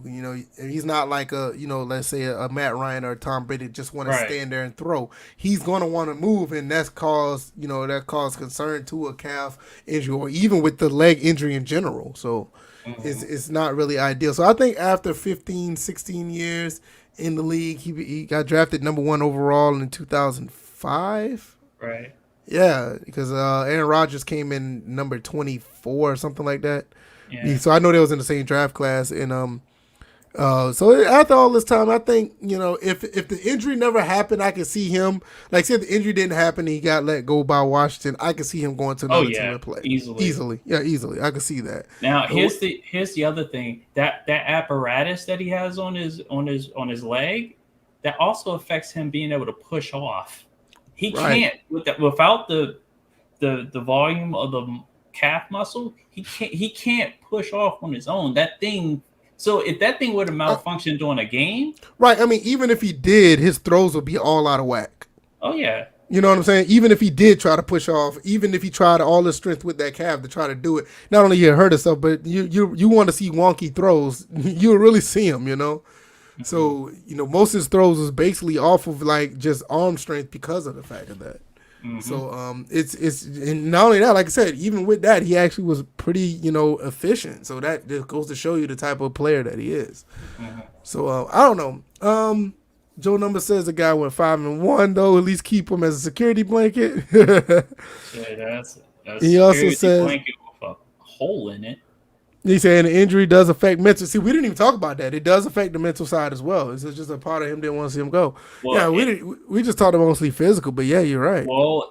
He's not like a let's say a Matt Ryan or a Tom Brady just want to stand there and throw. He's going to want to move, and that's caused concern to a calf injury or even with the leg injury in general. So. Mm-hmm. It's not really ideal. So I think after 15, 16 years in the league, he got drafted number 1 overall in 2005. Right. Yeah, because Aaron Rodgers came in number 24 or something like that. Yeah. So I know they was in the same draft class. And so after all this time, I think if the injury never happened, I could see him. Like say the injury didn't happen, he got let go by Washington. I could see him going to another team and play easily. Yeah, easily. I could see that. Now here's the other thing that apparatus that he has on his leg that also affects him being able to push off. He can't without the volume of the calf muscle. He can't push off on his own. That thing. So if that thing would have malfunctioned during a game, right? I mean, even if he did, his throws would be all out of whack. Oh yeah, you know what I'm saying. Even if he did try to push off, even if he tried all his strength with that calf to try to do it, not only he'll hurt himself, but you want to see wonky throws, you'll really see them. Mm-hmm. So most of his throws was basically off of like just arm strength because of the fact of that. Mm-hmm. So it's and not only that, like I said, even with that, he actually was pretty efficient. So that just goes to show you the type of player that he is. Mm-hmm. So I don't know. Joe Number says the guy went 5-1 though. At least keep him as a security blanket. Yeah, that's he also says blanket with a hole in it. He's saying the injury does affect mental. See, we didn't even talk about that. It does affect the mental side as well. It's just a part of him didn't want to see him go. Well, we just talked about mostly physical, but yeah, you're right. Well,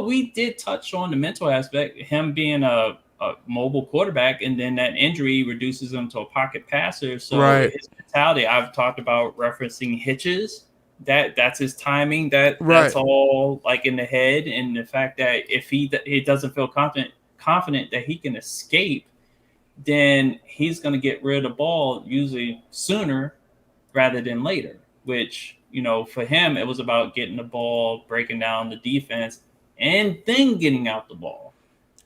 we did touch on the mental aspect, him being a mobile quarterback, and then that injury reduces him to a pocket passer. So his mentality, I've talked about referencing hitches. That's his timing. That's all like in the head, and the fact that if he doesn't feel confident that he can escape, then he's going to get rid of the ball usually sooner rather than later, which, for him, it was about getting the ball, breaking down the defense, and then getting out the ball.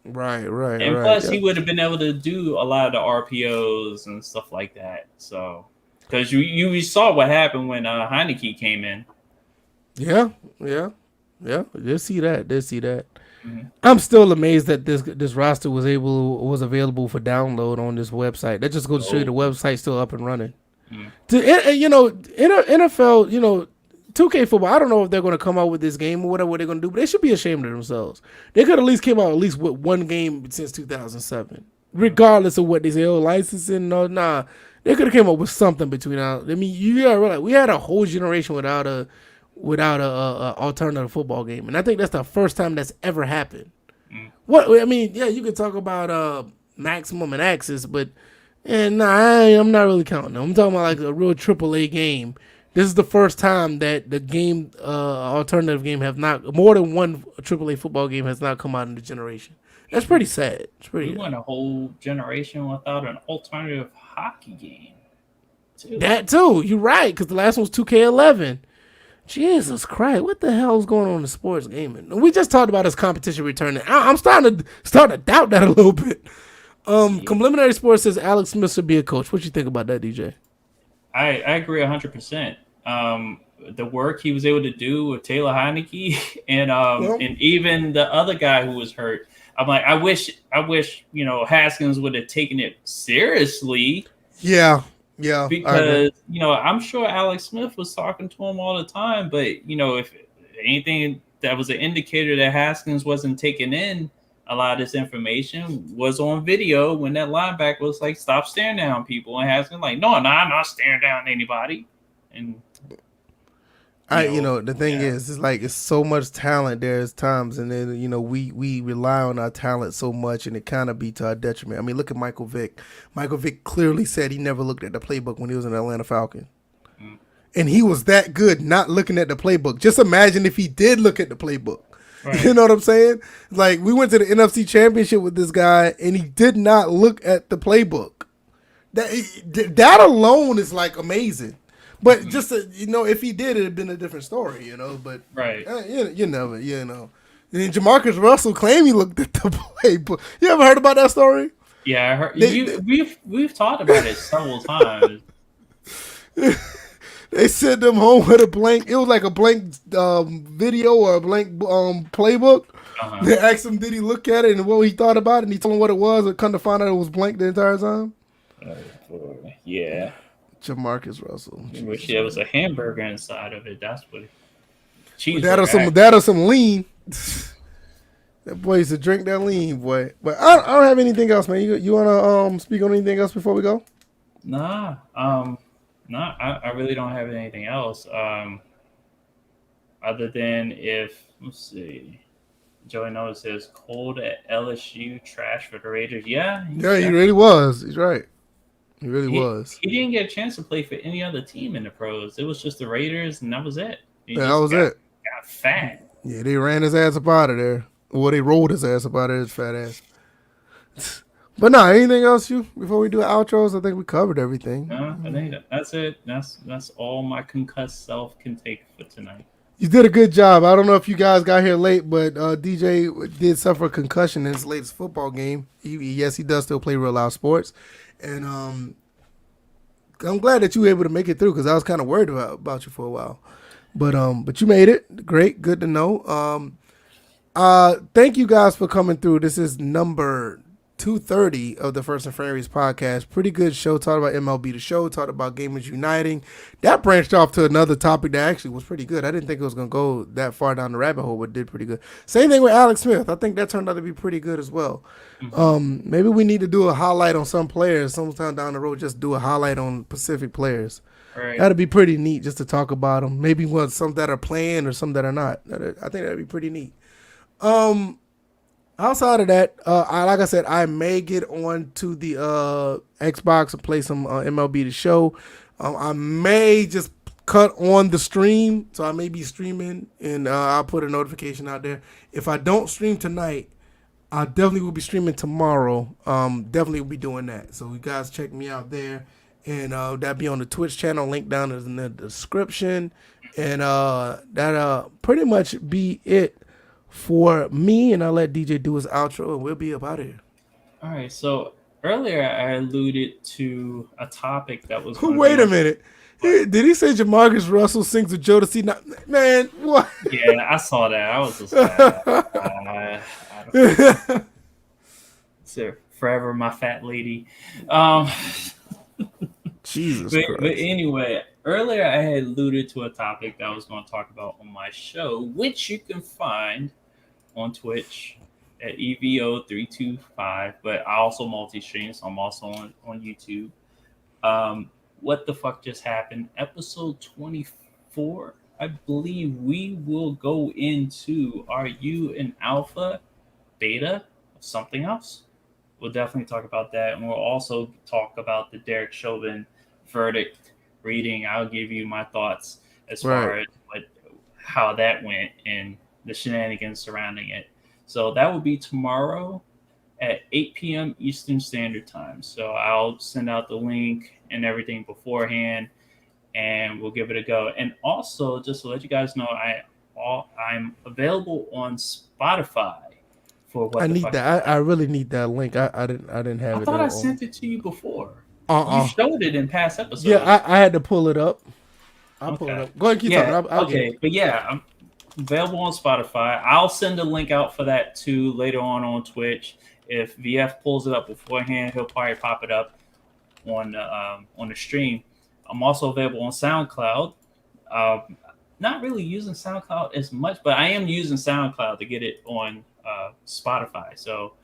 Right. And plus, he would have been able to do a lot of the RPOs and stuff like that. So, because you saw what happened when Heineke came in. Yeah. Did see that. Mm-hmm. I'm still amazed that this roster was available for download on this website. That just goes to show you the website's still up and running. Mm-hmm. NFL, 2K football. I don't know if they're going to come out with this game or whatever they're going to do, but they should be ashamed of themselves. They could at least came out with one game since 2007, regardless of what they say. Licensing? No, nah. They could have came up with something between now. I mean, you gotta realize we had a whole generation without a alternative football game, and I think that's the first time that's ever happened. You could talk about Maximum and Axis, but I'm not really counting them. I'm talking about like a real AAA game. This is the first time that the game alternative game have not more than one AAA football game has not come out in the generation. That's pretty sad. We went a whole generation without an alternative hockey game. That too, you're right, because the last one was 2K11. Jesus Christ, what the hell is going on in sports gaming? We just talked about this competition returning. I'm starting to doubt that a little bit. Yeah. Preliminary Sports says Alex Smith should be a coach. What you think about that, DJ? I agree 100%. The work he was able to do with Taylor Heineke Well, and even the other guy who was hurt. I'm like, I wish Haskins would have taken it seriously yeah, I agree. because I'm sure Alex Smith was talking to him all the time. But if anything that was an indicator that Haskins wasn't taking in a lot of this information was on video when that linebacker was like, "Stop staring down people," and Haskins like, "No, I'm not staring down anybody." And The thing yeah, is, it's like it's so much talent. There's times, and then we rely on our talent so much, and it kind of be to our detriment. I mean, look at Michael Vick. Michael Vick clearly said he never looked at the playbook when he was an Atlanta Falcon, and he was that good not looking at the playbook. Just imagine if he did look at the playbook. right. You know what I'm saying? Like we went to the NFC Championship with this guy, and he did not look at the playbook. That alone is like amazing. But just if he did, it'd have been a different story, But Right. you never, And then Jamarcus Russell claimed he looked at the playbook. You ever heard about that story? Yeah, I heard we've talked about it several times. They sent them home with a blank. It was like a blank video or a blank playbook. Uh-huh. They asked him, did he look at it and what he thought about it, and he told them what it was. And come to find out, it was blank the entire time. Yeah. Jamarcus Russell. I wish there was a hamburger inside of it. That's what. That or some lean. That boy used to drink that lean, boy. But I don't have anything else, man. You wanna speak on anything else before we go? Nah. I really don't have anything else. Other than let's see. Joey Noah says cold at LSU, trash for the Raiders. Yeah, he really was. He's right. He really was. He didn't get a chance to play for any other team in the pros. It was just the Raiders, and that was it. That was it. Got fat. Yeah, they ran his ass up out of there. Well, they rolled his ass up out of his fat ass. But no, anything else before we do outros? I think we covered everything. No, I think that's it. That's all my concussed self can take for tonight. You did a good job. I don't know if you guys got here late, but DJ did suffer a concussion in his latest football game. He does still play real live sports. And I'm glad that you were able to make it through because I was kind of worried about you for a while. But you made it. Great. Good to know. Thank you guys for coming through. This is number 230 of the First and Framerates podcast. Pretty good show. Talked about MLB The Show. Talked about Gamers Uniting. That branched off to another topic that actually was pretty good. I didn't think it was going to go that far down the rabbit hole, but did pretty good. Same thing with Alex Smith. I think that turned out to be pretty good as well. Mm-hmm. Maybe we need to do a highlight on some players sometime down the road. Just do a highlight on Pacific players. Right. That'd be pretty neat just to talk about them. Maybe some that are playing or some that are not. I think that'd be pretty neat. Outside of that, like I said, I may get on to the Xbox and play some MLB The Show. I may just cut on the stream, so I may be streaming, and I'll put a notification out there. If I don't stream tonight, I definitely will be streaming tomorrow. Definitely will be doing that. So you guys check me out there, and that'll be on the Twitch channel. Link down in the description, and that'll pretty much be it for me, and I'll let DJ do his outro, and we'll be up out of here. All right. So earlier I alluded to a topic that was. Wait a minute. Did he say Jamarcus Russell sings with Jodeci? Man, what? Yeah, I saw that. I was just I so forever my fat lady. Jesus Christ. But anyway, earlier I had alluded to a topic that I was going to talk about on my show, which you can find on Twitch at EVO325, but I also multi-stream, so I'm also on YouTube. What the fuck just happened? Episode 24, I believe we will go into, are you an alpha, beta, or something else? We'll definitely talk about that, and we'll also talk about the Derek Chauvin verdict reading. I'll give you my thoughts as far as how that went and the shenanigans surrounding it. So that will be tomorrow at 8 p.m. Eastern Standard Time. So I'll send out the link and everything beforehand. and we'll give it a go. And also, just to let you guys know, I'm available on Spotify for I what the need fuck. that. I really need that link. I didn't have I it thought I on. sent it to you before. You Uh. showed it in past Yeah, episodes. I had to pull it up. I'll pull it Okay. up. Go ahead and keep talking. Yeah. I'll get it. Okay. But yeah, I'm available on Spotify. I'll send a link out for that too later on Twitch. If VF pulls it up beforehand, he'll probably pop it up on the stream. I'm also available on SoundCloud. Not really using SoundCloud as much, but I am using SoundCloud to get it on Spotify. So,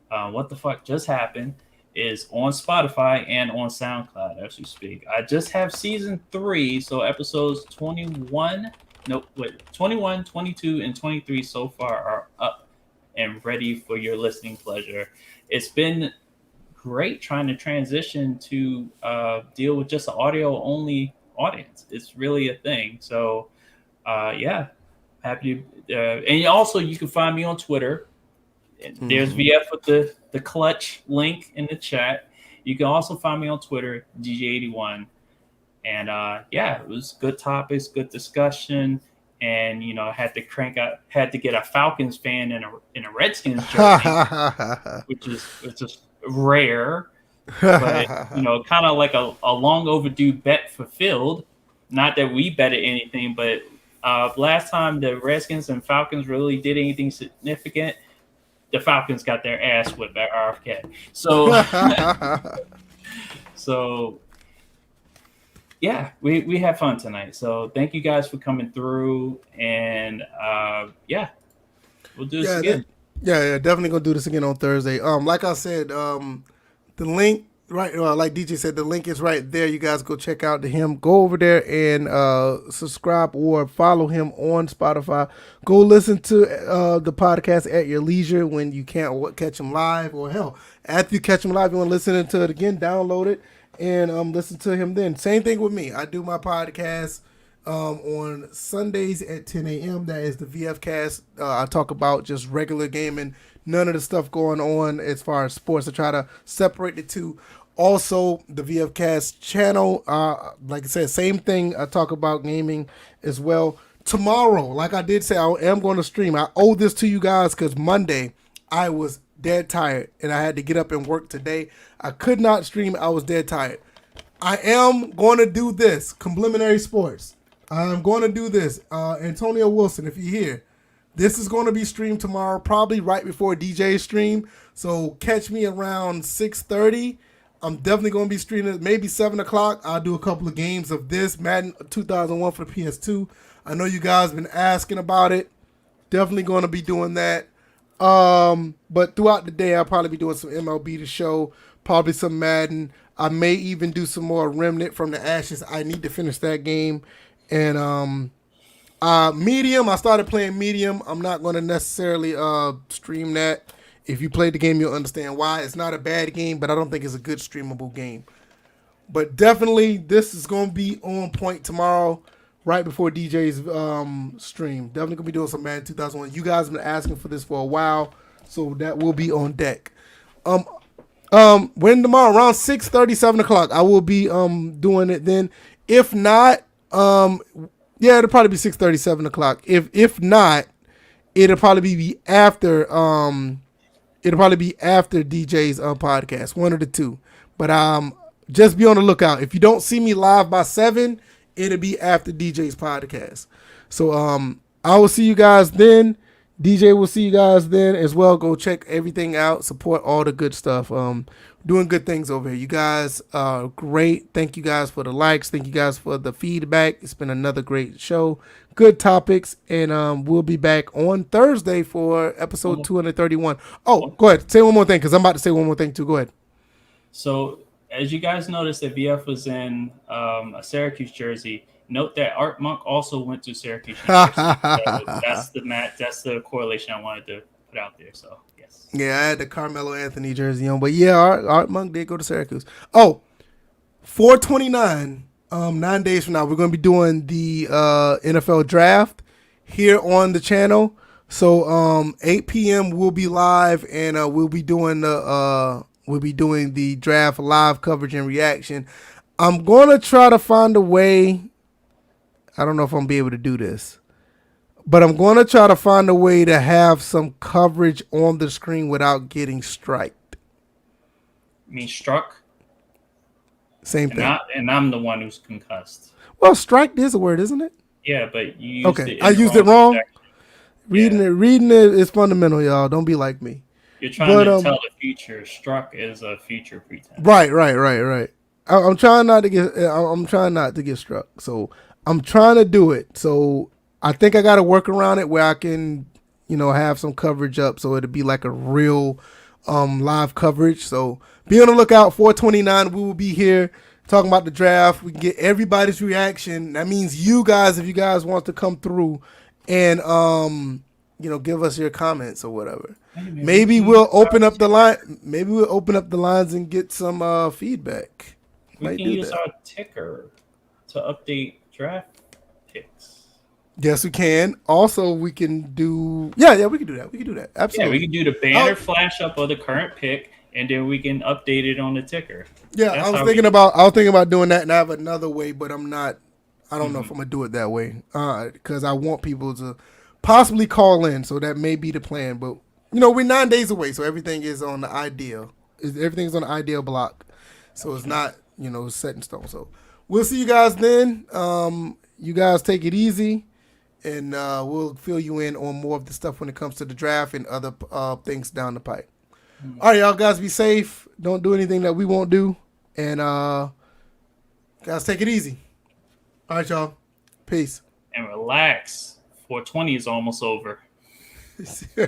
what the fuck just happened is on Spotify and on SoundCloud as we speak. I just have season 3, so episodes 21, nope, wait, 21, 22, and 23 so far are up and ready for your listening pleasure. It's been great trying to transition to deal with just an audio only audience. It's really a thing. So, yeah, happy to. And also, you can find me on Twitter. There's VF with the clutch link in the chat. You can also find me on Twitter, DJ81. And yeah, it was good topics, good discussion. And I had to get a Falcons fan in a Redskins jersey, which is rare, but kind of like a long overdue bet fulfilled. Not that we betted anything, but last time the Redskins and Falcons really did anything significant, the Falcons got their ass whipped by RFK. So yeah, we had fun tonight. So thank you guys for coming through, and yeah, we'll do this again. Yeah, definitely gonna do this again on Thursday. Like I said, the link right, like DJ said, the link is right there. You guys go check out him. Go over there and subscribe or follow him on Spotify. Go listen to the podcast at your leisure when you can't catch him live, or hell, after you catch him live, you want to listen to it again, download it and listen to him then. Same thing with me. I do my podcast on Sundays at 10 a.m. That is the VF Cast. I talk about just regular gaming, none of the stuff going on as far as sports. I try to separate the two. Also, the VF Cast channel, like I said, same thing. I talk about gaming as well. Tomorrow, like I did say, I am going to stream. I owe this to you guys because Monday I was dead tired and I had to get up and work today. I could not stream. I was dead tired. I am going to do this. Complimentary Sports. I'm going to do this. Antonio Wilson, if you're here, this is going to be streamed tomorrow, probably right before DJ's stream. So catch me around 6:30. I'm definitely going to be streaming maybe 7 o'clock. I'll do a couple of games of this, Madden 2001 for the PS2. I know you guys been asking about it. Definitely going to be doing that. But throughout the day, I'll probably be doing some MLB to show, probably some Madden. I may even do some more Remnant from the Ashes. I need to finish that game. And Medium, I started playing Medium. I'm not going to necessarily stream that. If you played the game, you'll understand why. It's not a bad game, but I don't think it's a good streamable game. But definitely, this is going to be on point tomorrow, right before DJ's stream. Definitely going to be doing some Madden 2001. You guys have been asking for this for a while, so that will be on deck. When tomorrow, around 6:30, 7 o'clock, I will be doing it then. If not, yeah, it'll probably be 6:30, 7 o'clock. If not, it'll probably be after DJ's podcast, one of the two. But just be on the lookout. If you don't see me live by 7, it'll be after DJ's podcast. So I will see you guys then. DJ will see you guys then as well. Go check everything out. Support all the good stuff. Doing good things over here. You guys are great. Thank you guys for the likes. Thank you guys for the feedback. It's been another great show. Good topics. And we'll be back on Thursday for episode 231. Oh, go ahead. Say one more thing because I'm about to say one more thing too. Go ahead. So as you guys noticed that VF was in a Syracuse jersey, note that Art Monk also went to Syracuse University. That's the correlation I wanted to put out there. So yes. Yeah, I had the Carmelo Anthony jersey on, but yeah, Art Monk did go to Syracuse. Oh, 4/29, 9 days from now, we're going to be doing the NFL draft here on the channel. So 8 p.m. we'll be live and we'll be doing the draft live coverage and reaction. I'm gonna try to find a way. I don't know if I'm gonna be able to do this, but I'm gonna try to find a way to have some coverage on the screen without getting striked. I mean, struck, Same thing. and I'm the one who's concussed. Well, striked is a word, isn't it? Yeah, but you used Okay, it. I In the used it wrong wrong. section. Reading it is fundamental, y'all. Don't be like me. You're trying to tell the future. Struck is a future pretense. Right. I'm trying not to get. I'm trying not to get struck. So I'm trying to do it. So I think I got to work around it where I can, have some coverage up, so it'll be like a real, live coverage. So be on the lookout. 429. We will be here talking about the draft. We can get everybody's reaction. That means you guys, if you guys want to come through and give us your comments or whatever. Maybe we'll open up the line. Maybe we'll open up the lines and get some feedback. We can use our ticker to update draft picks. Yes, we can. Also, we can do. Yeah, we can do that. We can do that. Absolutely. Yeah, we can do the banner flash up of the current pick, and then we can update it on the ticker. Yeah, I was thinking about doing that, and I have another way, but I'm not. I don't know if I'm gonna do it that way because I want people to possibly call in. So that may be the plan, but. We're 9 days away, so everything is on the ideal. Everything's on the ideal block, so it's not set in stone. So we'll see you guys then. You guys take it easy, and we'll fill you in on more of the stuff when it comes to the draft and other things down the pipe. All right, y'all guys, be safe. Don't do anything that we won't do, and guys, take it easy. All right, y'all. Peace. And relax. 420 is almost over.